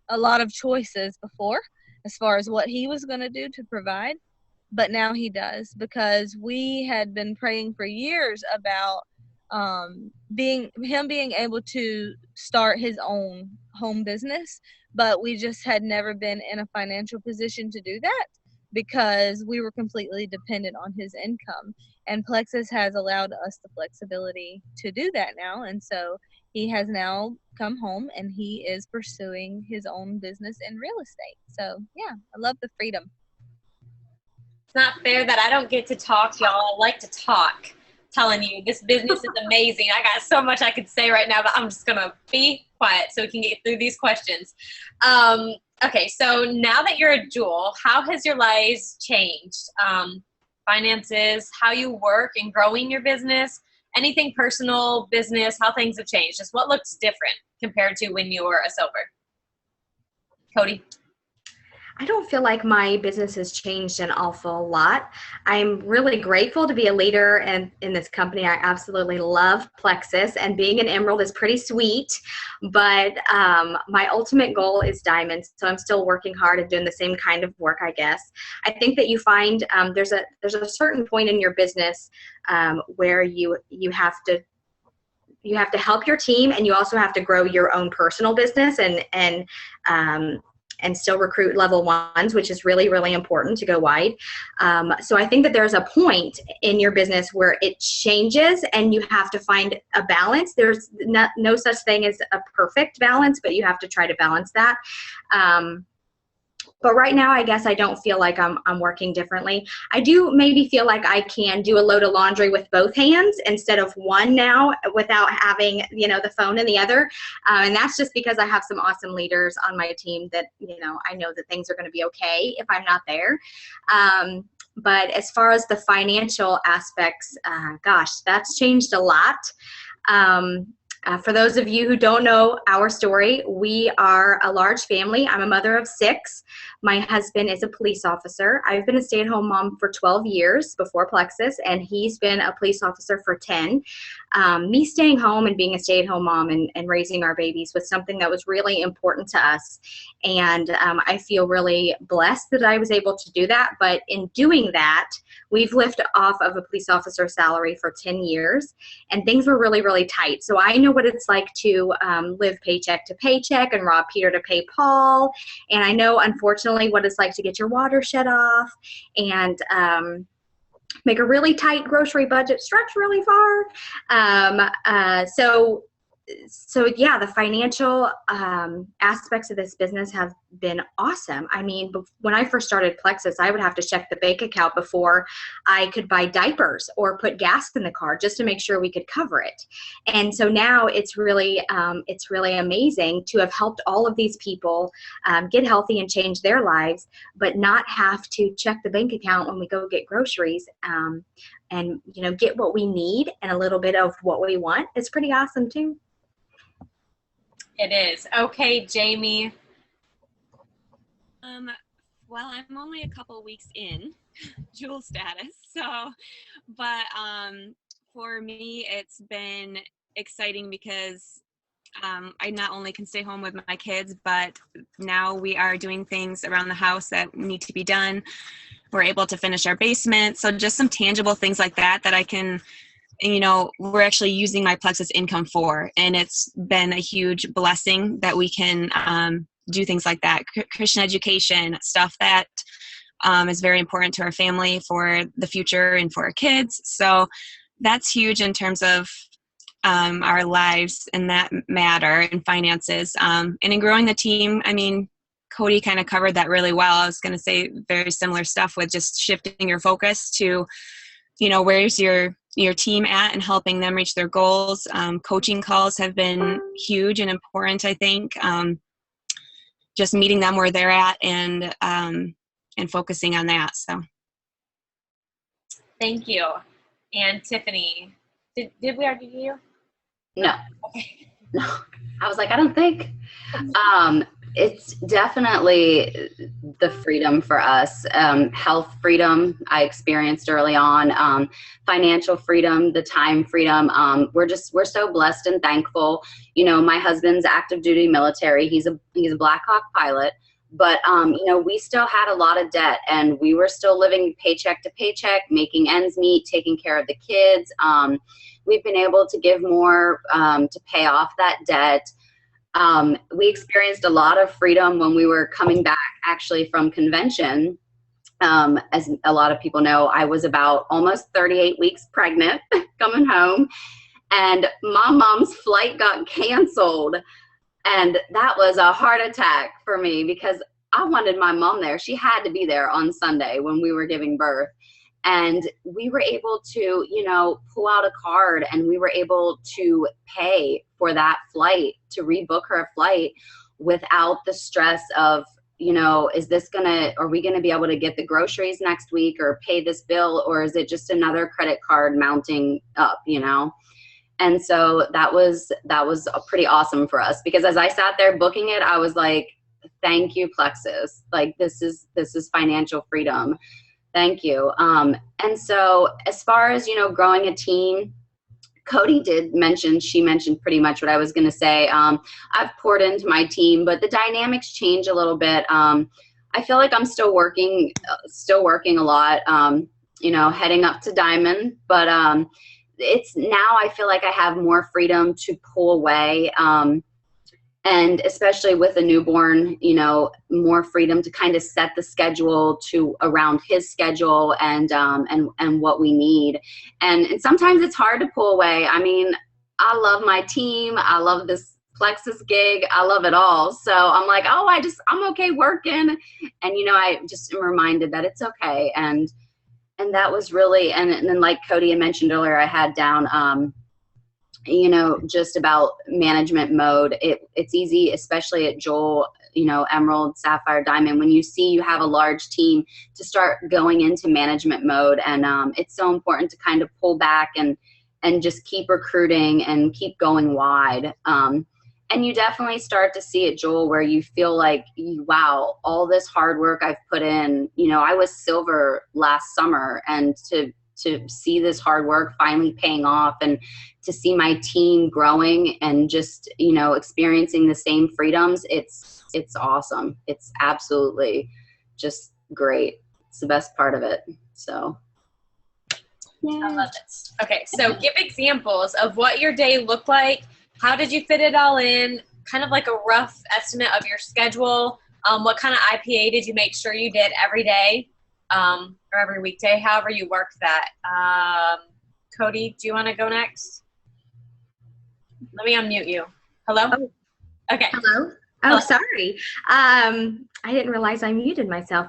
a lot of choices before as far as what he was going to do to provide. But now he does, because we had been praying for years about being able to start his own home business, but we just had never been in a financial position to do that because we were completely dependent on his income. And Plexus has allowed us the flexibility to do that now. And so he has now come home and he is pursuing his own business in real estate. So yeah, I love the freedom. It's not fair that I don't get to talk, y'all. I like to talk. Telling you, this business is amazing. I got so much I could say right now, but I'm just going to be quiet so we can get through these questions. Okay, so now that you're a jewel, how has your lives changed? Finances, how you work and growing your business, anything personal, business, how things have changed. Just what looks different compared to when you were a silver? Kodie? I don't feel like my business has changed an awful lot. I'm really grateful to be a leader in this company. I absolutely love Plexus, and being an emerald is pretty sweet, but my ultimate goal is diamonds. So I'm still working hard and doing the same kind of work, I guess. I think that you find there's a certain point in your business where you have to help your team, and you also have to grow your own personal business and still recruit level ones, which is really, really important to go wide. So I think that there's a point in your business where it changes and you have to find a balance. There's no such thing as a perfect balance, but you have to try to balance that. But right now, I guess I don't feel like I'm working differently. I do maybe feel like I can do a load of laundry with both hands instead of one now, without having, the phone in the other. And that's just because I have some awesome leaders on my team that, I know that things are going to be okay if I'm not there. But as far as the financial aspects, gosh, that's changed a lot. For those of you who don't know our story, we are a large family. I'm a mother of 6. My husband is a police officer. I've been a stay-at-home mom for 12 years before Plexus, and he's been a police officer for 10. Me staying home and being a stay-at-home mom and raising our babies was something that was really important to us. And I feel really blessed that I was able to do that. But in doing that, we've lived off of a police officer salary for 10 years, and things were really, really tight. So I know what it's like to live paycheck to paycheck and rob Peter to pay Paul. And I know, unfortunately, what it's like to get your water shut off and make a really tight grocery budget stretch really far. So yeah, the financial aspects of this business have been awesome. I mean, when I first started Plexus, I would have to check the bank account before I could buy diapers or put gas in the car just to make sure we could cover it. And so now it's really amazing to have helped all of these people get healthy and change their lives, but not have to check the bank account when we go get groceries. And get what we need and a little bit of what we want. It's pretty awesome too. It is. Okay, Jaime. Well, I'm only a couple weeks in jewel status, but for me, it's been exciting because I not only can stay home with my kids, but now we are doing things around the house that need to be done. We're able to finish our basement. So just some tangible things like that I can, we're actually using my Plexus income for. And it's been a huge blessing that we can do things like that. Christian education, stuff that is very important to our family for the future and for our kids. So that's huge in terms of our lives in that matter and finances. And in growing the team, I mean, Kodie kind of covered that really well. I was going to say very similar stuff with just shifting your focus to, where's your team at and helping them reach their goals. Coaching calls have been huge and important, I think. Just meeting them where they're at and focusing on that. So, thank you. And Tiffany, did we already do you? No. Okay. No. I was like, I don't think. It's definitely the freedom for us. Health freedom I experienced early on, financial freedom, the time freedom. We're so blessed and thankful. You know, my husband's active duty military. He's a Black Hawk pilot, but you know, we still had a lot of debt, and we were still living paycheck to paycheck, making ends meet, taking care of the kids. We've been able to give more to pay off that debt. We experienced a lot of freedom when we were coming back actually from convention. As a lot of people know, I was about almost 38 weeks pregnant coming home, and my mom's flight got canceled. And that was a heart attack for me because I wanted my mom there. She had to be there on Sunday when we were giving birth. And we were able to, you know, pull out a card, and we were able to pay for that flight, to rebook her flight without the stress of, you know, are we gonna be able to get the groceries next week or pay this bill, or is it just another credit card mounting up, you know? And so that was pretty awesome for us, because as I sat there booking it, I was like, thank you, Plexus. Like, this is financial freedom. Thank you. And so as far as, you know, growing a team, Kodie she mentioned pretty much what I was going to say. I've poured into my team, but the dynamics change a little bit. I feel like I'm still working a lot, you know, heading up to Diamond, but it's now I feel like I have more freedom to pull away. And especially with a newborn, you know, more freedom to kind of set the schedule around his schedule and what we need. And sometimes it's hard to pull away. I mean, I love my team. I love this Plexus gig. I love it all. So I'm like, oh, I'm okay working. And, you know, I just am reminded that it's okay. And that was really, and then like Kodie had mentioned earlier, I had down, you know, just about management mode. It's easy, especially at Joel, you know, Emerald, Sapphire, Diamond, when you see you have a large team, to start going into management mode. And it's so important to kind of pull back and just keep recruiting and keep going wide. And you definitely start to see at Joel where you feel like, wow, all this hard work I've put in. You know, I was silver last summer, and to see this hard work finally paying off, and to see my team growing and just, you know, experiencing the same freedoms, it's awesome. It's absolutely just great. It's the best part of it. So. Yeah. I love it. Okay, so give examples of what your day looked like. How did you fit it all in? Kind of like a rough estimate of your schedule. What kind of IPA did you make sure you did every day? Or every weekday, however you work that. Kodie, do you want to go next? Let me unmute you. Hello? Oh. Okay. Hello? Oh, sorry. I didn't realize I muted myself.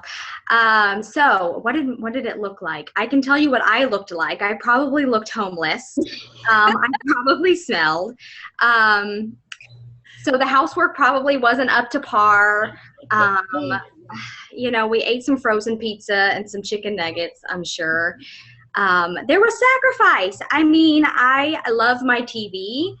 So what did it look like? I can tell you what I looked like. I probably looked homeless. I probably smelled. So the housework probably wasn't up to par. You know, we ate some frozen pizza and some chicken nuggets, I'm sure. There was sacrifice. I mean, I love my TV.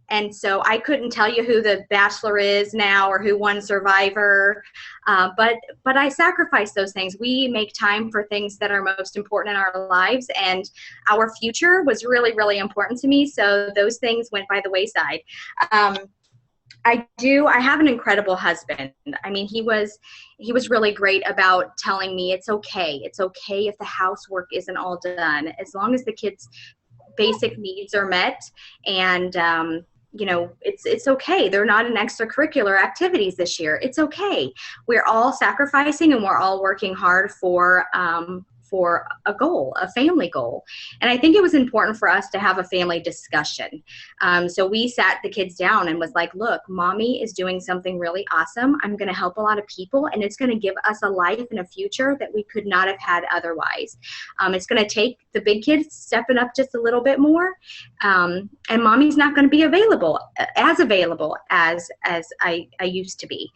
And so I couldn't tell you who the Bachelor is now or who won Survivor. But I sacrifice those things. We make time for things that are most important in our lives, and our future was really, really important to me. So those things went by the wayside. I have an incredible husband. I mean, he was really great about telling me it's okay. It's okay if the housework isn't all done, as long as the kids' basic needs are met. And, you know, it's okay. They're not in extracurricular activities this year. It's okay. We're all sacrificing, and we're all working hard for a goal, a family goal. And I think it was important for us to have a family discussion. So we sat the kids down and was like, look, mommy is doing something really awesome. I'm going to help a lot of people, and it's going to give us a life and a future that we could not have had otherwise. It's going to take the big kids stepping up just a little bit more. And mommy's not going to be available as I used to be.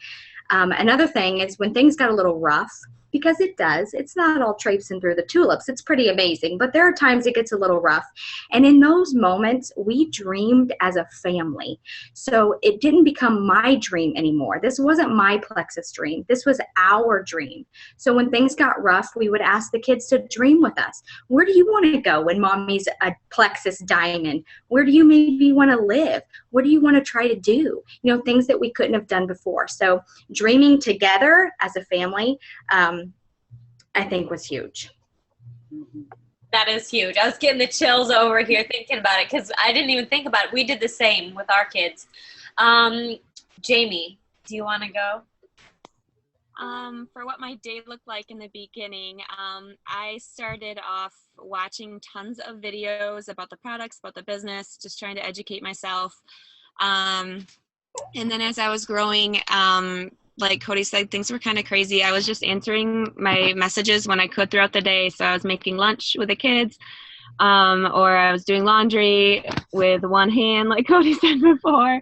Another thing is when things got a little rough, because it does. It's not all traipsing through the tulips. It's pretty amazing, but there are times it gets a little rough. And in those moments, we dreamed as a family. So it didn't become my dream anymore. This wasn't my Plexus dream. This was our dream. So when things got rough, we would ask the kids to dream with us. Where do you want to go when mommy's a Plexus diamond? Where do you maybe want to live? What do you want to try to do? You know, things that we couldn't have done before. So dreaming together as a family, I think was huge. That is huge. I was getting the chills over here thinking about it because I didn't even think about it. We did the same with our kids. Jaime, do you want to go? For what my day looked like in the beginning, I started off watching tons of videos about the products, about the business, just trying to educate myself. And then as I was growing, like Kodie said, things were kind of crazy. I was just answering my messages when I could throughout the day. So I was making lunch with the kids, or I was doing laundry with one hand, like Kodie said before.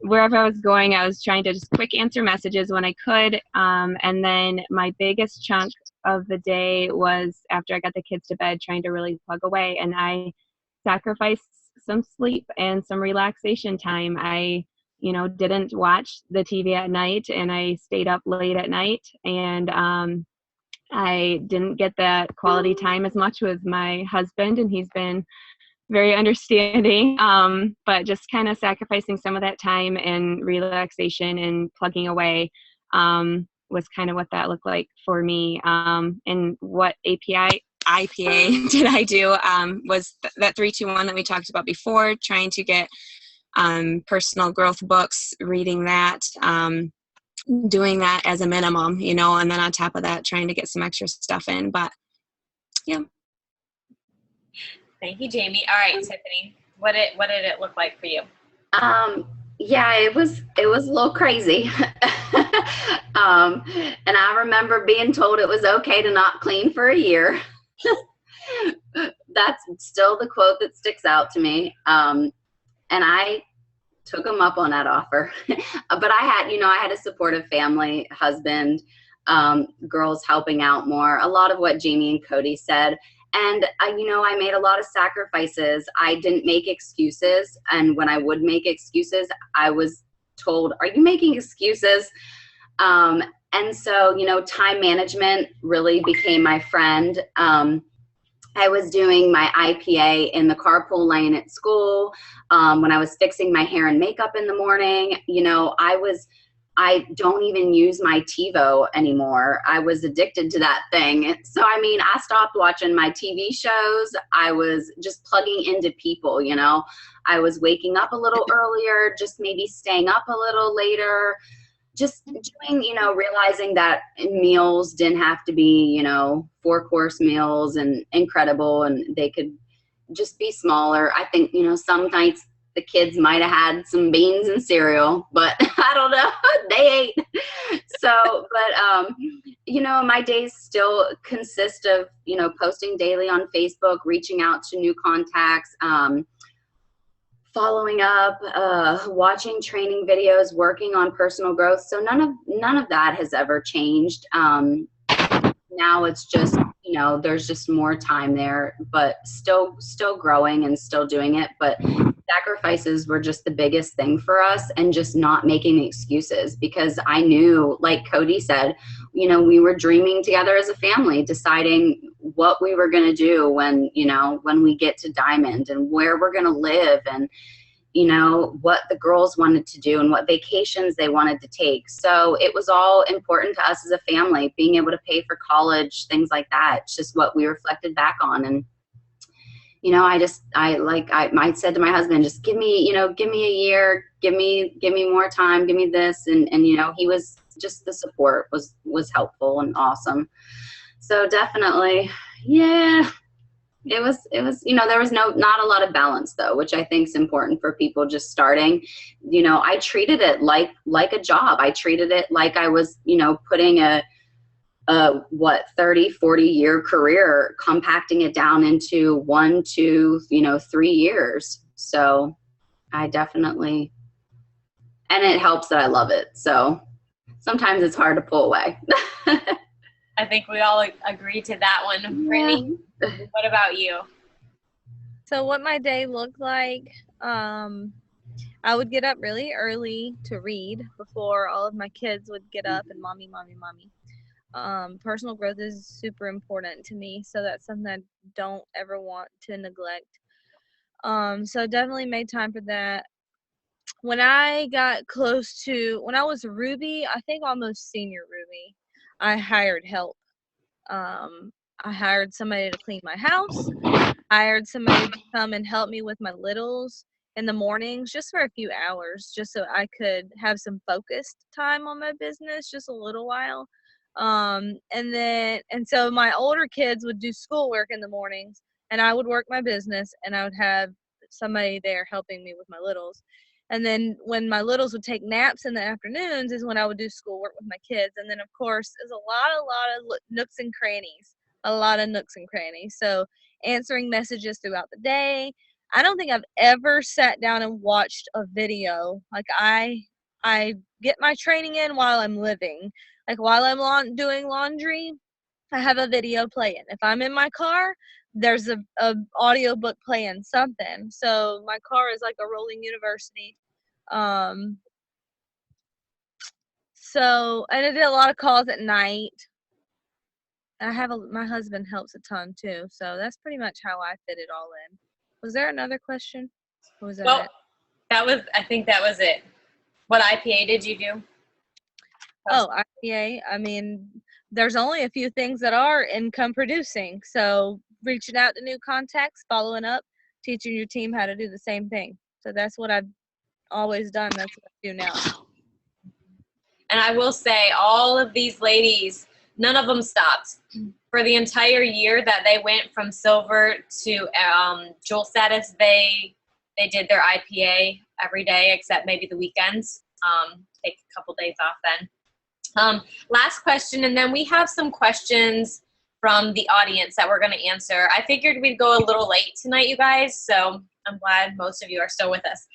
Wherever I was going, I was trying to just quick answer messages when I could. And then my biggest chunk of the day was after I got the kids to bed, trying to really plug away. And I sacrificed some sleep and some relaxation time. I didn't watch the TV at night, and I stayed up late at night, and I didn't get that quality time as much with my husband, and he's been very understanding, but just kind of sacrificing some of that time and relaxation and plugging away was kind of what that looked like for me. And what IPA did I do was that 3-2-1 that we talked about before, trying to get personal growth books, reading that, doing that as a minimum, and then on top of that, trying to get some extra stuff in. But yeah. Thank you, Jaime. All right, Tiffany, what did it look like for you? Yeah, it was a little crazy. And I remember being told it was okay to not clean for a year. That's still the quote that sticks out to me. And I took them up on that offer. But I had a supportive family, husband, girls helping out more, a lot of what Jaime and Kodie said. And, I made a lot of sacrifices. I didn't make excuses. And when I would make excuses, I was told, are you making excuses? And so, time management really became my friend. I was doing my IPA in the carpool lane at school. When I was fixing my hair and makeup in the morning, I don't even use my TiVo anymore. I was addicted to that thing. So, I stopped watching my TV shows. I was just plugging into people, I was waking up a little earlier, just maybe staying up a little later, just doing, realizing that meals didn't have to be, 4-course meals and incredible, and they could just be smaller. I think, some nights the kids might have had some beans and cereal, but I don't know, they ate. So, but, my days still consist of, posting daily on Facebook, reaching out to new contacts, following up, watching training videos, working on personal growth. So none of that has ever changed. Now it's just, there's just more time there, but still growing and still doing it. But sacrifices were just the biggest thing for us, and just not making excuses, because I knew, like Kodie said, we were dreaming together as a family, deciding what we were going to do when we get to Diamond, and where we're going to live, and what the girls wanted to do and what vacations they wanted to take. So it was all important to us as a family, being able to pay for college, things like that. It's just what we reflected back on. And I said to my husband, just give me a year, give me more time, give me this. And he was just, the support was helpful and awesome. So definitely, yeah, it was, there was not a lot of balance though, which I think is important for people just starting. I treated it like a job. I treated it like I was, putting a 30-40 year career, compacting it down into 1, 2, 3 years. So I definitely, and it helps that I love it. So sometimes it's hard to pull away. I think we all agree to that one. Brittney, what about you? So what my day looked like, I would get up really early to read before all of my kids would get up and mommy. Personal growth is super important to me, so that's something I don't ever want to neglect. So definitely made time for that. When I was Ruby, I think almost senior Ruby, I hired help. I hired somebody to clean my house. I hired somebody to come and help me with my littles in the mornings just for a few hours, just so I could have some focused time on my business, just a little while. And so my older kids would do schoolwork in the mornings, and I would work my business, and I would have somebody there helping me with my littles. And then when my littles would take naps in the afternoons is when I would do schoolwork with my kids. And then, of course, there's a lot of nooks and crannies, So answering messages throughout the day. I don't think I've ever sat down and watched a video. Like I get my training in while I'm living. Like while I'm doing laundry, I have a video playing. If I'm in my car, there's a audio book playing something. So my car is like a rolling university. So and I did a lot of calls at night. My husband helps a ton too. So that's pretty much how I fit it all in. Was there another question? Or was that it? I think that was it. What IPA did you do? Oh, IPA. I mean, there's only a few things that are income producing. So reaching out to new contacts, following up, teaching your team how to do the same thing. So that's what I've always done. That's what I do now. And I will say, all of these ladies, none of them stopped. For the entire year that they went from silver to jewel status, they did their IPA every day except maybe the weekends. Take a couple days off then. Last question, and then we have some questions from the audience that we're going to answer. I figured we'd go a little late tonight, you guys, so I'm glad most of you are still with us.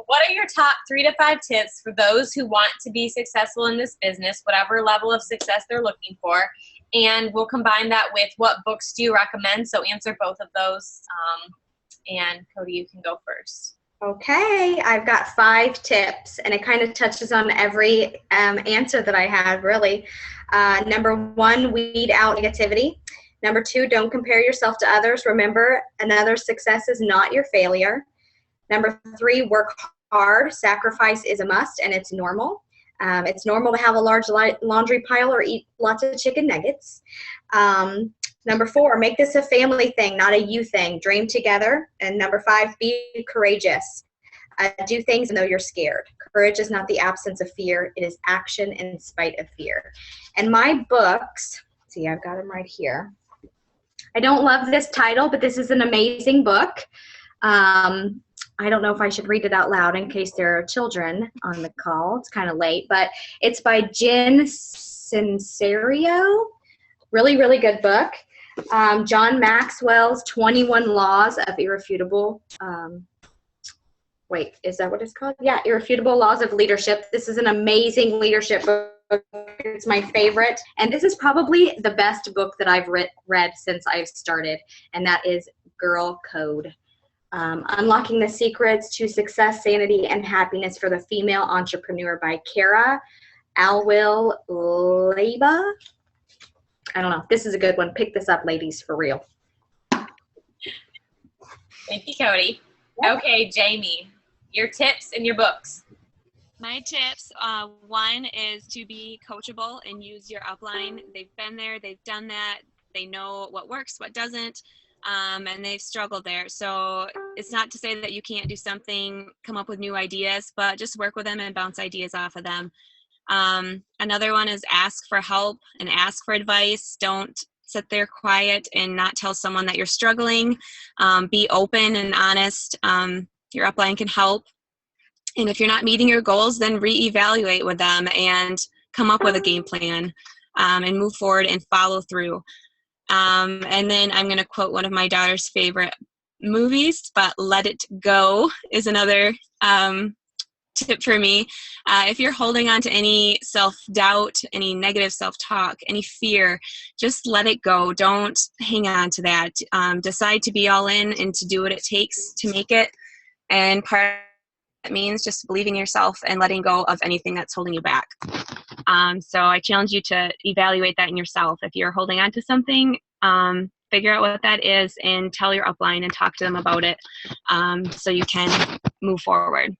What are your top 3 to 5 tips for those who want to be successful in this business, whatever level of success they're looking for? And we'll combine that with what books do you recommend, so answer both of those. And Kodie, you can go first. Okay, I've got 5 tips, and it kind of touches on every answer that I had, really. Number 1, weed out negativity. Number 2, don't compare yourself to others. Remember, another's success is not your failure. Number 3, work hard. Sacrifice is a must, and it's normal. It's normal to have a large laundry pile or eat lots of chicken nuggets. Number 4, make this a family thing, not a you thing. Dream together. And number 5, be courageous. Do things though you're scared. Courage is not the absence of fear. It is action in spite of fear. And my books, see, I've got them right here. I don't love this title, but this is an amazing book. I don't know if I should read it out loud in case there are children on the call. It's kind of late, but it's by Jen Sincero. Really, really good book. John Maxwell's 21 Laws of Irrefutable. Wait, is that what it's called? Yeah, Irrefutable Laws of Leadership. This is an amazing leadership book. It's my favorite. And this is probably the best book that I've read since I've started, and that is Girl Code. Unlocking the Secrets to Success, Sanity, and Happiness for the Female Entrepreneur by Kara Alwill-Leba. I don't know. This is a good one. Pick this up, ladies, for real. Thank you, Kodie. Yep. Okay, Jaime, your tips and your books. My tips, 1 is to be coachable and use your upline. They've been there, they've done that, they know what works, what doesn't, and they've struggled there. So it's not to say that you can't do something, come up with new ideas, but just work with them and bounce ideas off of them. Another one is ask for help and ask for advice. Don't sit there quiet and not tell someone that you're struggling. Be open and honest. Your upline can help. And if you're not meeting your goals, then reevaluate with them and come up with a game plan and move forward and follow through. And then I'm going to quote one of my daughter's favorite movies, but Let It Go is another tip for me. If you're holding on to any self-doubt, any negative self-talk, any fear, just let it go. Don't hang on to that. Decide to be all in and to do what it takes to make it. And part of that means just believing in yourself and letting go of anything that's holding you back. So I challenge you to evaluate that in yourself. If you're holding on to something, figure out what that is and tell your upline and talk to them about it, so you can move forward.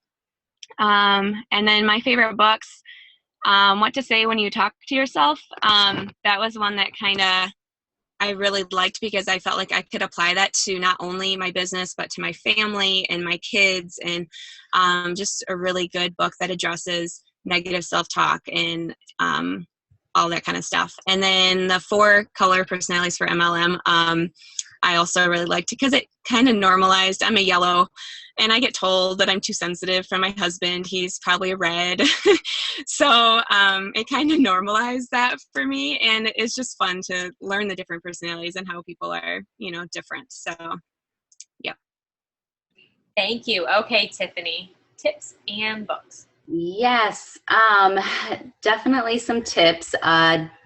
And then my favorite books, What to Say When You Talk to Yourself. That was one that kind of I really liked because I felt like I could apply that to not only my business, but to my family and my kids, and just a really good book that addresses negative self-talk and all that kind of stuff. And then the 4 color personalities for MLM, I also really liked it because it kind of normalized. I'm a yellow, and I get told that I'm too sensitive from my husband. He's probably a red. So it kind of normalized that for me, and it's just fun to learn the different personalities and how people are, different. So, yeah. Thank you. Okay, Tiffany, tips and books. Yes, definitely some tips.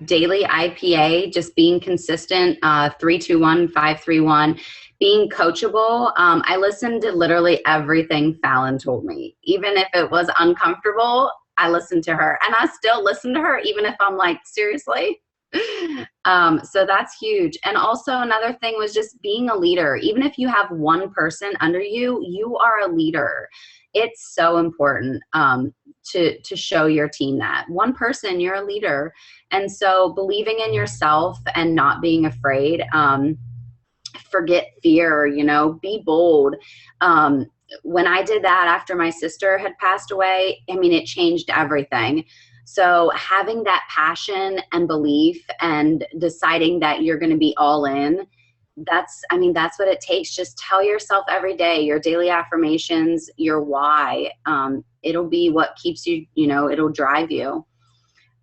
Daily IPA, just being consistent, 3-2-1-5-3-1, being coachable. I listened to literally everything Fallon told me. Even if it was uncomfortable, I listened to her, and I still listen to her, even if I'm like, seriously? So that's huge. And also another thing was just being a leader. Even if you have one person under you, you are a leader. It's so important to show your team that. One person, you're a leader. And so believing in yourself and not being afraid, forget fear, be bold. When I did that after my sister had passed away, it changed everything. So having that passion and belief and deciding that you're going to be all in, that's what it takes. Just tell yourself every day your daily affirmations, your why. It'll be what keeps you, it'll drive you.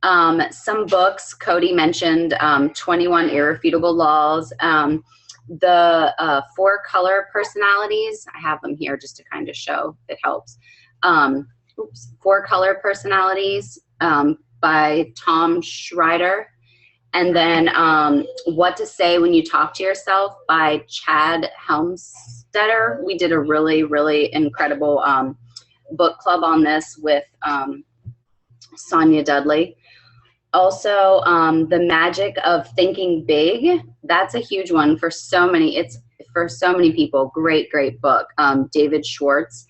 Some books, Kodie mentioned 21 Irrefutable Laws. The 4 color personalities, I have them here just to kind of show if it helps. 4 color personalities by Tom Schreider. And then What to Say When You Talk to Yourself by Chad Helmstetter. We did a really, really incredible book club on this with Sonia Dudley. Also, The Magic of Thinking Big. That's a huge one for so many. It's for so many people. Great, great book. David Schwartz.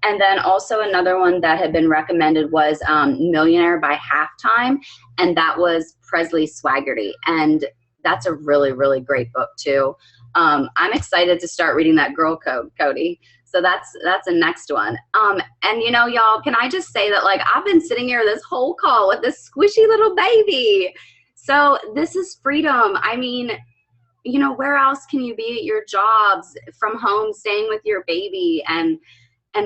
And then also another one that had been recommended was Millionaire by Halftime. And that was Presley Swaggerty. And that's a really, really great book too. I'm excited to start reading that Girl Code, Kodie. So that's the next one. And y'all, can I just say that I've been sitting here this whole call with this squishy little baby. So this is freedom. Where else can you be at your jobs, from home, staying with your baby and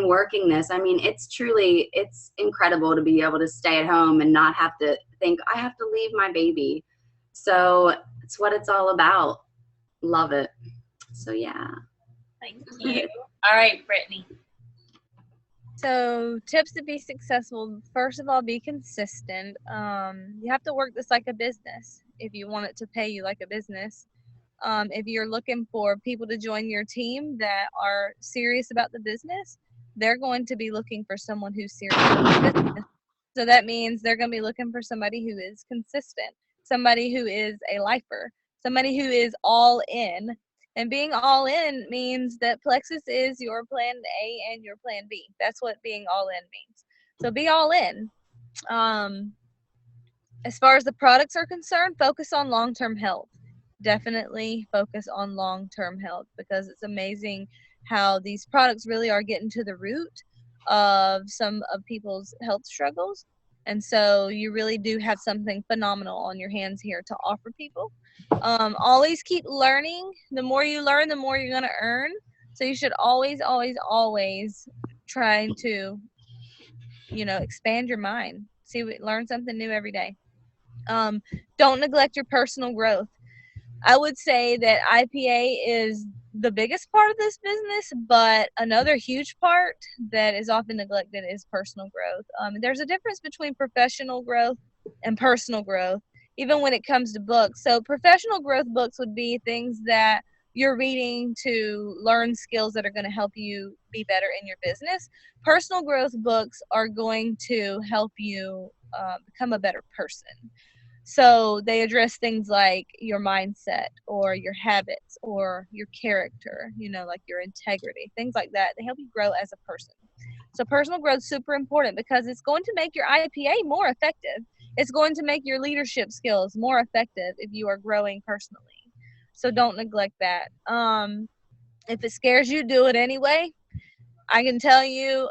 working this? It's incredible to be able to stay at home and not have to think I have to leave my baby. So it's what it's all about. Love it. So yeah. Thank you. All right, Brittney. So tips to be successful: first of all, be consistent. You have to work this like a business if you want it to pay you like a business. If you're looking for people to join your team that are serious about the business, they're going to be looking for someone who's serious about the business. So that means they're going to be looking for somebody who is consistent, somebody who is a lifer, somebody who is all in. And being all in means that Plexus is your plan A and your plan B. That's what being all in means. So be all in. As far as the products are concerned, focus on long-term health. Definitely focus on long-term health, because it's amazing how these products really are getting to the root of some of people's health struggles. And so you really do have something phenomenal on your hands here to offer people. Always keep learning. The more you learn, the more you're going to earn. So you should always, always, always try to, expand your mind. Learn something new every day. Don't neglect your personal growth. I would say that IPA is the biggest part of this business, but another huge part that is often neglected is personal growth. There's a difference between professional growth and personal growth, even when it comes to books. So professional growth books would be things that you're reading to learn skills that are going to help you be better in your business. Personal growth books are going to help you become a better person. So they address things like your mindset or your habits or your character, like your integrity, things like that. They help you grow as a person. So personal growth is super important because it's going to make your IPA more effective. It's going to make your leadership skills more effective if you are growing personally. So don't neglect that. If it scares you, do it anyway. I can tell you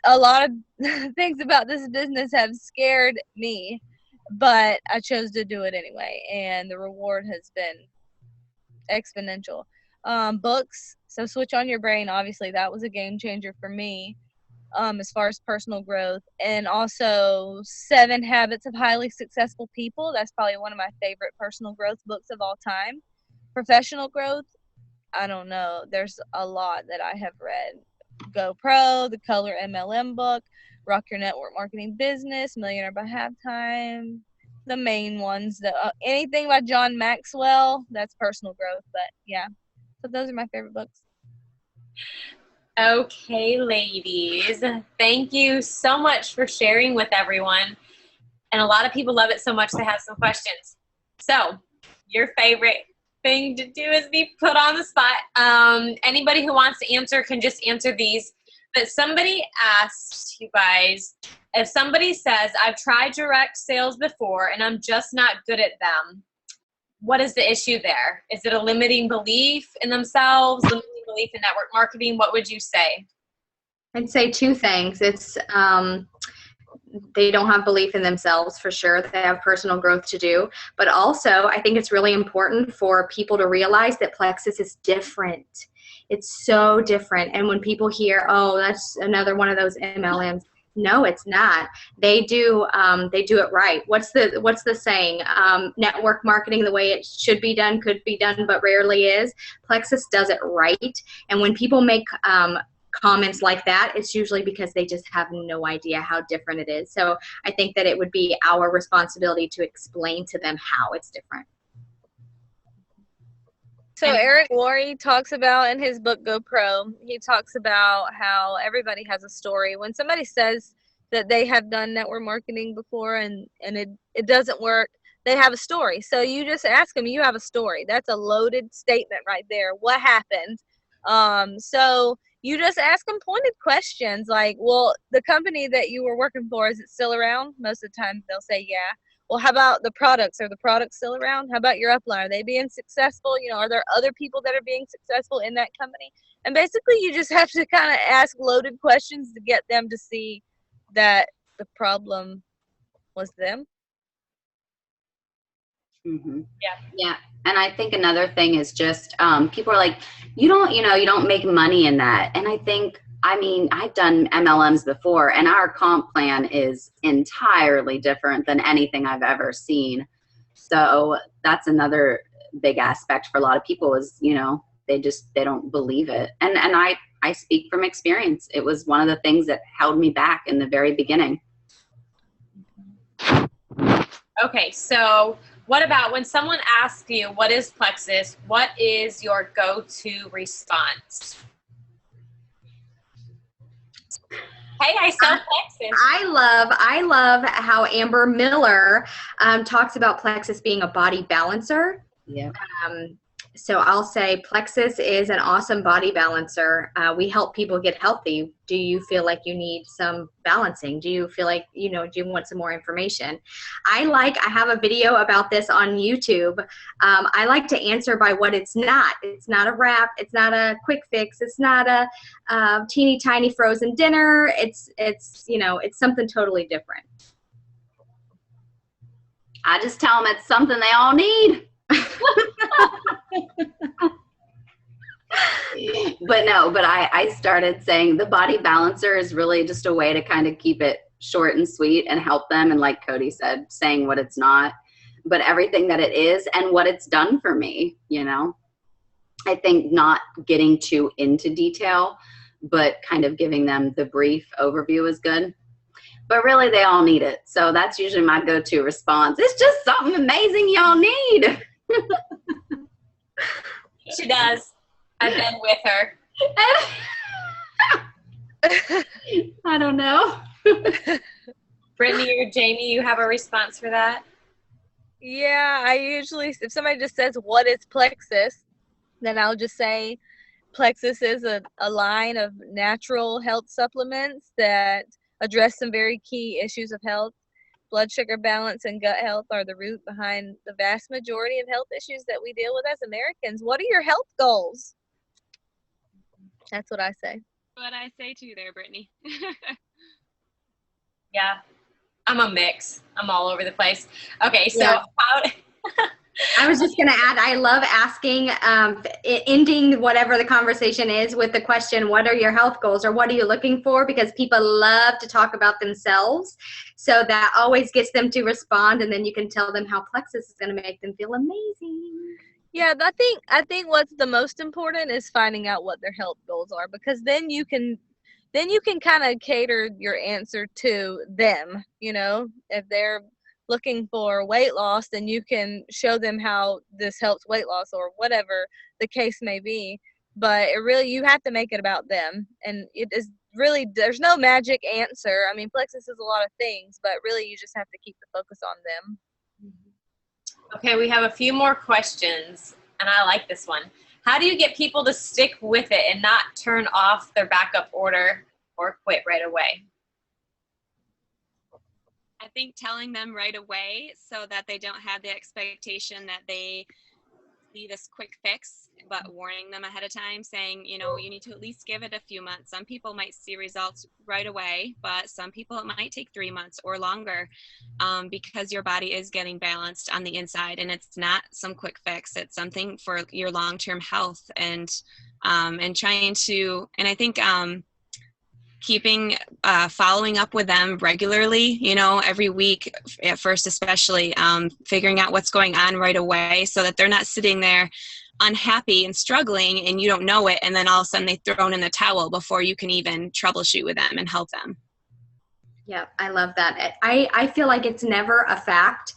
a lot of things about this business have scared me, but I chose to do it anyway, and the reward has been exponential. Books, so Switch on Your Brain, obviously that was a game changer for me as far as personal growth. And also 7 Habits of Highly Successful People. That's probably one of my favorite personal growth books of all time. Professional growth, I don't know. There's a lot that I have read. Go Pro, the Color MLM book, Rock Your Network Marketing Business, Millionaire by Halftime, the main ones. Anything by John Maxwell, that's personal growth. But yeah, so those are my favorite books. Okay, ladies, thank you so much for sharing with everyone. And a lot of people love it so much they have some questions. So your favorite thing to do is be put on the spot. Anybody who wants to answer can just answer these. But somebody asked you guys, if somebody says, I've tried direct sales before and I'm just not good at them, what is the issue there? Is it a limiting belief in themselves, limiting belief in network marketing? What would you say? I'd say 2 things. It's they don't have belief in themselves, for sure. They have personal growth to do. But also, I think it's really important for people to realize that Plexus is different. It's so different. And when people hear, oh, that's another one of those MLMs, no, it's not. They do it right. What's the saying? Network marketing, the way it should be done, could be done, but rarely is. Plexus does it right. And when people make comments like that, it's usually because they just have no idea how different it is. So I think that it would be our responsibility to explain to them how it's different. So Eric Worre talks about in his book Go Pro, he talks about how everybody has a story. When somebody says that they have done network marketing before and it doesn't work, they have a story. So you just ask them, you have a story. That's a loaded statement right there. What happened? So you just ask them pointed questions like, well, the company that you were working for, is it still around? Most of the time they'll say, yeah. Well, how about the products? Are the products still around? How about your upline? Are they being successful? Are there other people that are being successful in that company? And basically you just have to kind of ask loaded questions to get them to see that the problem was them. Mm-hmm. Yeah. And I think another thing is just people are like, you don't make money in that. And I've done MLMs before, and our comp plan is entirely different than anything I've ever seen. So that's another big aspect for a lot of people is, they don't believe it. And I speak from experience. It was one of the things that held me back in the very beginning. Okay, so what about when someone asks you, what is Plexus? What is your go-to response? Hey, I sell Plexus. I love how Amber Miller talks about Plexus being a body balancer. Yeah. So I'll say Plexus is an awesome body balancer. We help people get healthy. Do you feel like you need some balancing? Do you feel like, do you want some more information? I have a video about this on YouTube. I like to answer by what it's not. It's not a wrap. It's not a quick fix. It's not a teeny tiny frozen dinner. It's something totally different. I just tell them it's something they all need. But I started saying the body balancer is really just a way to kind of keep it short and sweet and help them. And like Kodie said, saying what it's not, but everything that it is and what it's done for me, I think not getting too into detail, but kind of giving them the brief overview is good. But really, they all need it. So that's usually my go-to response. It's just something amazing y'all need. She does. I've been with her. I don't know. Brittney or Jaime, you have a response for that? Yeah, I usually, if somebody just says, what is Plexus? Then I'll just say Plexus is a line of natural health supplements that address some very key issues of health. Blood sugar balance and gut health are the root behind the vast majority of health issues that we deal with as Americans. What are your health goals? That's what I say. What I say too there, Brittney. Yeah, I'm a mix. I'm all over the place. Okay, so Yeah. how... I was just going to add, I love asking, ending whatever the conversation is with the question, what are your health goals or what are you looking for? Because people love to talk about themselves. So that always gets them to respond. And then you can tell them how Plexus is going to make them feel amazing. Yeah, I think what's the most important is finding out what their health goals are, because then you can kind of cater your answer to them. You know, if they're looking for weight loss, then you can show them how this helps weight loss or whatever the case may be. But it really, you have to make it about them. And it is really, there's no magic answer. I mean, Plexus is a lot of things, but really you just have to keep the focus on them. Okay, we have a few more questions, and I like this one. How do you get people to stick with it and not turn off their backup order or quit right away? I think telling them right away so that they don't have the expectation that they see this quick fix, but warning them ahead of time, saying, you know, you need to at least give it a few months. Some people might see results right away, but some people it might take 3 months or longer, because your body is getting balanced on the inside, and it's not some quick fix. It's something for your long-term health, and trying to, and I think keeping following up with them regularly, you know, every week at first, especially figuring out what's going on right away so that they're not sitting there unhappy and struggling and you don't know it, and then all of a sudden they've thrown in the towel before you can even troubleshoot with them and help them. Yeah, I love that. I feel like it's never a fact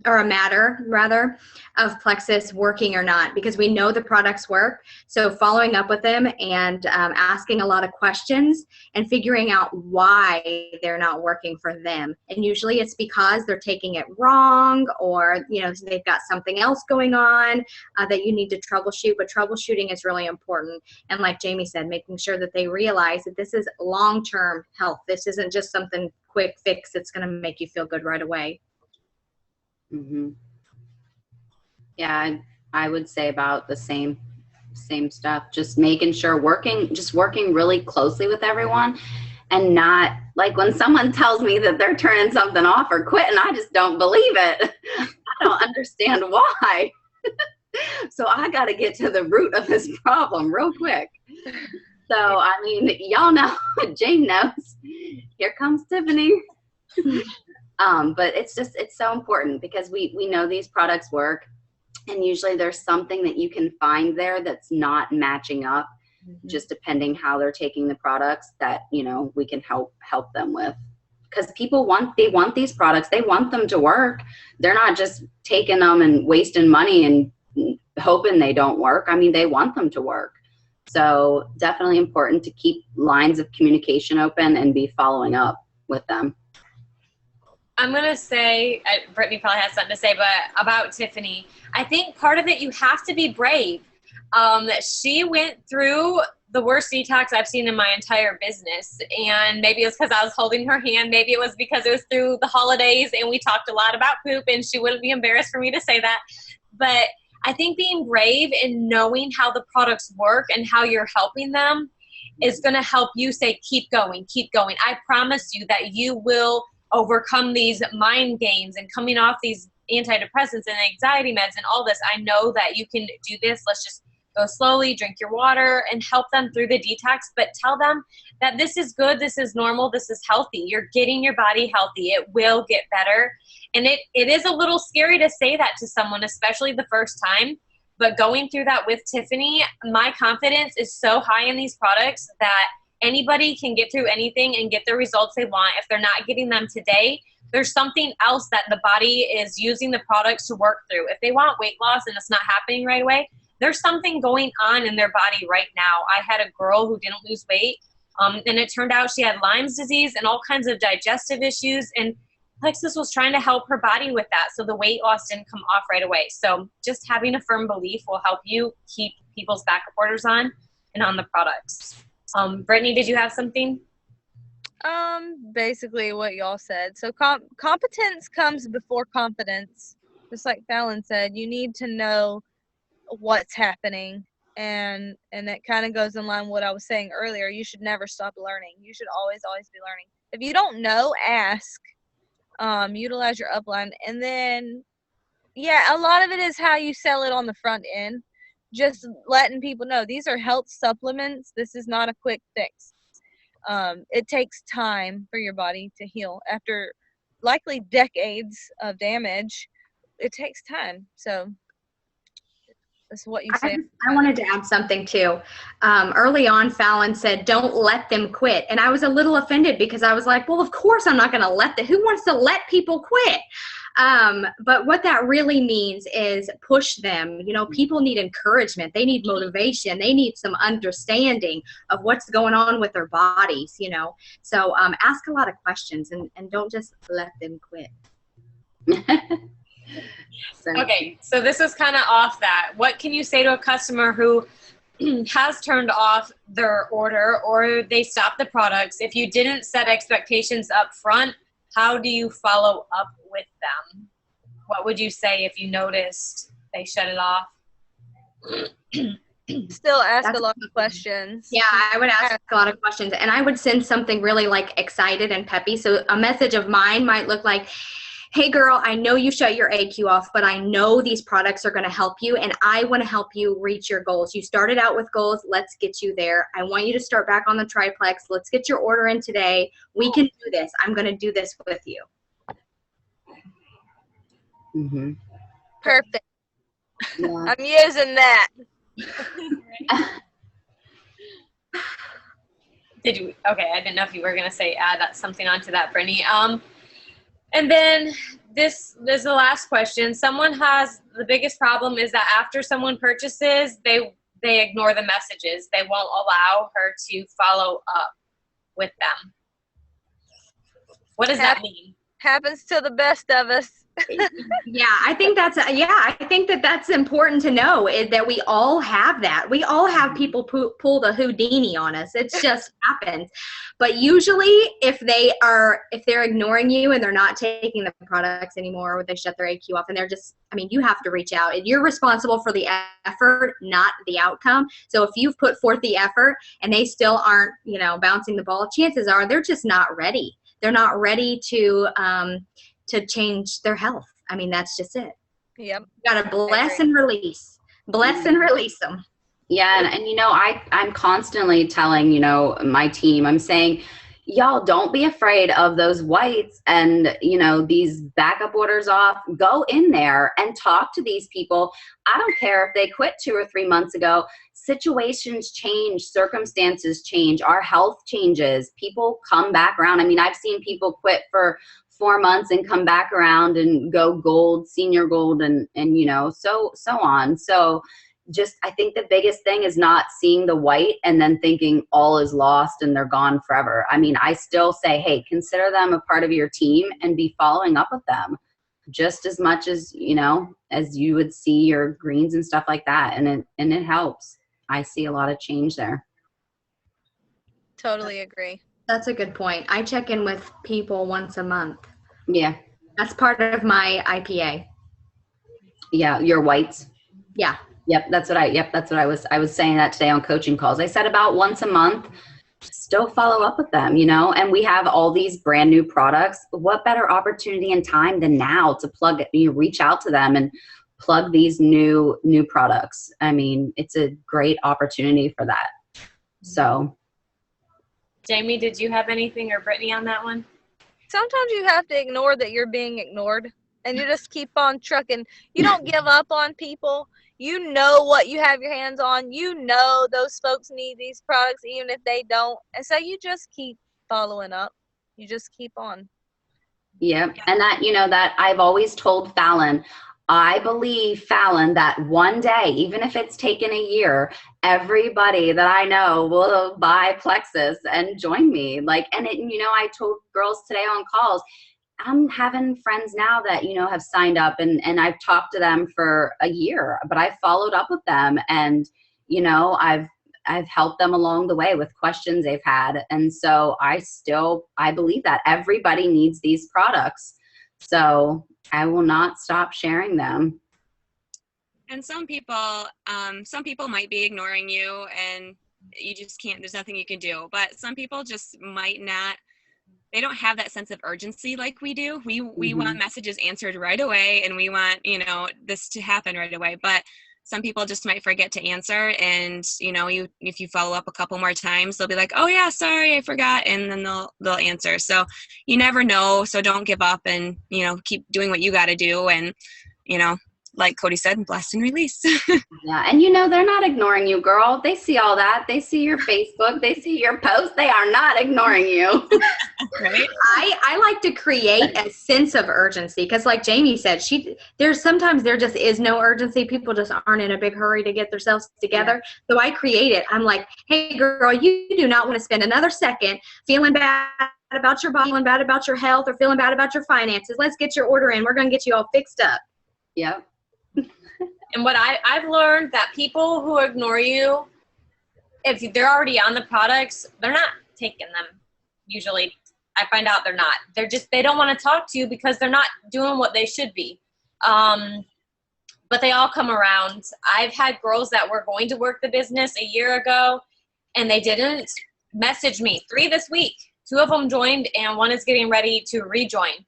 or a matter rather of Plexus working or not, because we know the products work. So following up with them and asking a lot of questions and figuring out why they're not working for them. And usually it's because they're taking it wrong, or, you know, they've got something else going on that you need to troubleshoot. But troubleshooting is really important. And like Jaime said, making sure that they realize that this is long-term health. This isn't just something quick fix that's going to make you feel good right away. Mm-hmm. Yeah, I would say about the same stuff. Just making sure working really closely with everyone, and not like when someone tells me that they're turning something off or quitting, I just don't believe it. I don't understand why. So I got to get to the root of this problem real quick. So, I mean, y'all know, Jane knows. Here comes Tiffany. But it's so important because we know these products work, and usually there's something that you can find there that's not matching up, just depending how they're taking the products, that, you know, we can help them with. Because people want these products, they want them to work. They're not just taking them and wasting money and hoping they don't work. I mean, they want them to work. So definitely important to keep lines of communication open and be following up with them. I'm going to say, Brittney probably has something to say, but about Tiffany, I think part of it, you have to be brave. She went through the worst detox I've seen in my entire business. And maybe it was because I was holding her hand. Maybe it was because it was through the holidays and we talked a lot about poop, and she wouldn't be embarrassed for me to say that. But I think being brave and knowing how the products work and how you're helping them is going to help you say, keep going, keep going. I promise you that you will overcome these mind games and coming off these antidepressants and anxiety meds and all this. I know that you can do this. Let's just go slowly, drink your water, and help them through the detox. But tell them that this is good, this is normal, this is healthy. You're getting your body healthy. It will get better. And it is a little scary to say that to someone, especially the first time. But going through that with Tiffany, my confidence is so high in these products that anybody can get through anything and get the results they want. If they're not getting them today, there's something else that the body is using the products to work through. If they want weight loss and it's not happening right away, there's something going on in their body right now. I had a girl who didn't lose weight, and it turned out she had Lyme's disease and all kinds of digestive issues, and Plexus was trying to help her body with that, so the weight loss didn't come off right away. So just having a firm belief will help you keep people's backup orders on and on the products. Brittney, did you have something? Basically what y'all said. So competence comes before confidence. Just like Fallon said, you need to know what's happening, and that kind of goes in line with what I was saying earlier. You should never stop learning. You should always be learning. If you don't know, ask. Utilize your upline, and then a lot of it is how you sell it on the front end. Just letting people know these are health supplements. This is not a quick fix. It takes time for your body to heal after likely decades of damage. It takes time. So that's what you say. I wanted to add something too. Early on, Fallon said, don't let them quit. And I was a little offended because I was like, well, of course I'm not going to who wants to let people quit? But what that really means is push them. People need encouragement. They need motivation. They need some understanding of what's going on with their bodies, So ask a lot of questions and don't just let them quit. Okay, so this is kind of off that. What can you say to a customer who has turned off their order or they stopped the products? If you didn't set expectations up front, how do you follow up with them? What would you say if you noticed they shut it off? Still ask a lot of questions. Yeah, I would ask a lot of questions, and I would send something really excited and peppy. So a message of mine might look like, hey girl, I know you shut your AQ off, but I know these products are going to help you, and I want to help you reach your goals. You started out with goals. Let's get you there. I want you to start back on the triplex. Let's get your order in today. We can do this. I'm going to do this with you. Mm-hmm. Perfect. Yeah. I'm using that. Did you? Okay, I didn't know if you were going to say add something onto that, Brittney. And then this is the last question. Someone has the biggest problem is that after someone purchases, they ignore the messages. They won't allow her to follow up with them. What does that mean? Happens to the best of us. Yeah, I think that's important to know is that we all have that. We all have people pull the Houdini on us. It just happens. But usually if they're ignoring you and they're not taking the products anymore, or they shut their AQ off and they're just, you have to reach out, and you're responsible for the effort, not the outcome. So if you've put forth the effort and they still aren't, bouncing the ball, chances are they're just not ready. They're not ready to change their health. That's just it. Yep. You got to bless and release. Bless and release them. Yeah. And I'm constantly telling, my team, I'm saying, y'all don't be afraid of those whites and, these backup orders off. Go in there and talk to these people. I don't care if they quit 2 or 3 months ago. Situations change, circumstances change, our health changes. People come back around. I've seen people quit for 4 months and come back around and go gold, senior gold, and so on. So just, I think the biggest thing is not seeing the white and then thinking all is lost and they're gone forever. I still say, hey, consider them a part of your team and be following up with them just as much as, as you would see your greens and stuff like that. And it helps. I see a lot of change there. Totally agree. That's a good point. I check in with people once a month. Yeah. That's part of my IPA. Yeah. Your whites. Yeah. Yep. That's what I was saying that today on coaching calls. I said about once a month, still follow up with them, and we have all these brand new products. What better opportunity and time than now to reach out to them and plug these new products. It's a great opportunity for that. So. Jaime, did you have anything, or Brittney, on that one? Sometimes you have to ignore that you're being ignored. and you just keep on trucking. You don't give up on people. You know what you have your hands on. You know those folks need these products even if they don't. And so you just keep following up. You just keep on. Yep. And that, that I've always told Fallon, I believe, Fallon, that one day, even if it's taken a year, everybody that I know will buy Plexus and join me. I told girls today on calls, I'm having friends now that, have signed up and I've talked to them for a year, but I've followed up with them and, I've helped them along the way with questions they've had. And so I believe that everybody needs these products. So I will not stop sharing them. And some people might be ignoring you and you just can't, there's nothing you can do. But some people just might not, they don't have that sense of urgency like we do. We want messages answered right away and we want, this to happen right away. But some people just might forget to answer, and if you follow up a couple more times, they'll be like, "Oh yeah, sorry, I forgot," and then they'll answer. So you never know. So don't give up, and keep doing what you got to do, and like Kodie said, blast and release. Yeah, and they're not ignoring you, girl. They see all that. They see your Facebook. They see your posts. They are not ignoring you. Right? I like to create a sense of urgency because, like Jaime said, sometimes there just is no urgency. People just aren't in a big hurry to get themselves together. Yeah. So I create it. I'm like, hey, girl, you do not want to spend another second feeling bad about your body, feeling bad about your health, or feeling bad about your finances. Let's get your order in. We're going to get you all fixed up. Yep. And what I've learned that people who ignore you, if they're already on the products, they're not taking them. Usually, I find out they're not. They don't want to talk to you because they're not doing what they should be. But they all come around. I've had girls that were going to work the business a year ago, and they didn't message me. 3 this week. 2 of them joined, and 1 is getting ready to rejoin.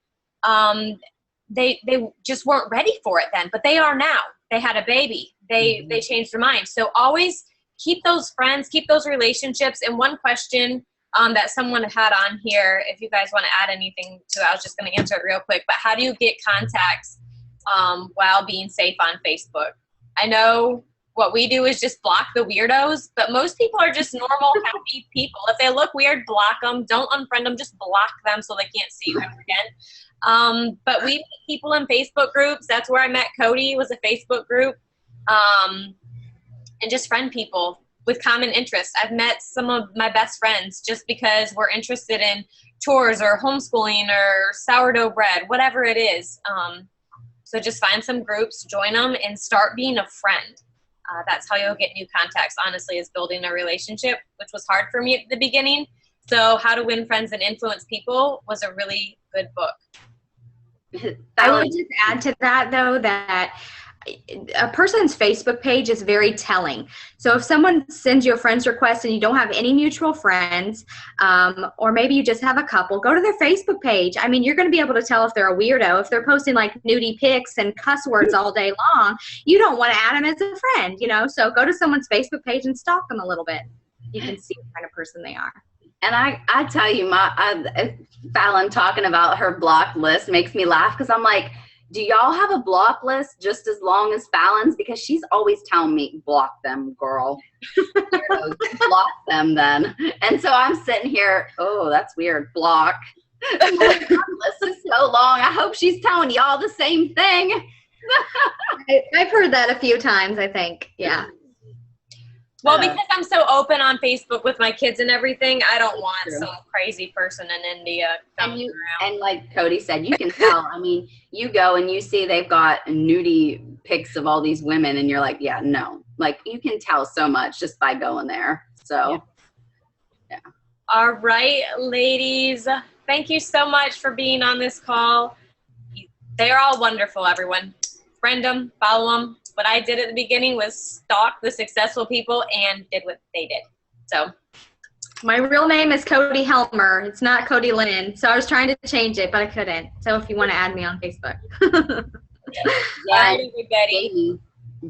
They just weren't ready for it then, but they are now. They had a baby. They changed their mind. So always keep those friends, keep those relationships. And one question that someone had on here, if you guys want to add anything to it, I was just going to answer it real quick. But how do you get contacts while being safe on Facebook? I know what we do is just block the weirdos, but most people are just normal, happy people. If they look weird, block them. Don't unfriend them. Just block them so they can't see you ever again. But we meet people in Facebook groups. That's where I met Kodie, was a Facebook group. And just friend people with common interests. I've met some of my best friends just because we're interested in chores or homeschooling or sourdough bread, whatever it is. So just find some groups, join them, and start being a friend. That's how you'll get new contacts, honestly, is building a relationship, which was hard for me at the beginning. So How to Win Friends and Influence People was a really good book. I would just add to that, though, that a person's Facebook page is very telling. So if someone sends you a friend's request and you don't have any mutual friends, or maybe you just have a couple, go to their Facebook page. I mean, you're going to be able to tell if they're a weirdo. If they're posting like nudie pics and cuss words all day long, you don't want to add them as a friend, So go to someone's Facebook page and stalk them a little bit. You can see what kind of person they are. And I tell you, Fallon talking about her block list makes me laugh because I'm like, do y'all have a block list just as long as Fallon's? Because she's always telling me, block them, girl. Block them then. And so I'm sitting here, oh, that's weird, block. My list is so long. I hope she's telling y'all the same thing. I've heard that a few times, I think. Yeah. Well, because I'm so open on Facebook with my kids and everything, I don't want some crazy person in India coming around. And like Kodie said, you can tell. I mean, you go and you see they've got nudie pics of all these women, and you're like, yeah, no. Like, you can tell so much just by going there. So, yeah. All right, ladies. Thank you so much for being on this call. They're all wonderful, everyone. Friend them, follow them. What I did at the beginning was stalk the successful people and did what they did. So my real name is Kodie Helmer. It's not Kodie Lynn. So I was trying to change it, but I couldn't. So if you want to add me on Facebook. Yeah, everybody.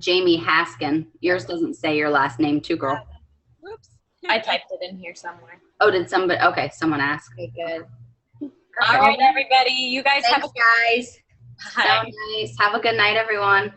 Jaime Haskin. Yours doesn't say your last name too, girl. Whoops. I typed it in here somewhere. Oh, did somebody? Okay, someone asked. Okay, good. All right, everybody. You guys Thanks, guys. So nice. Have a good night, everyone.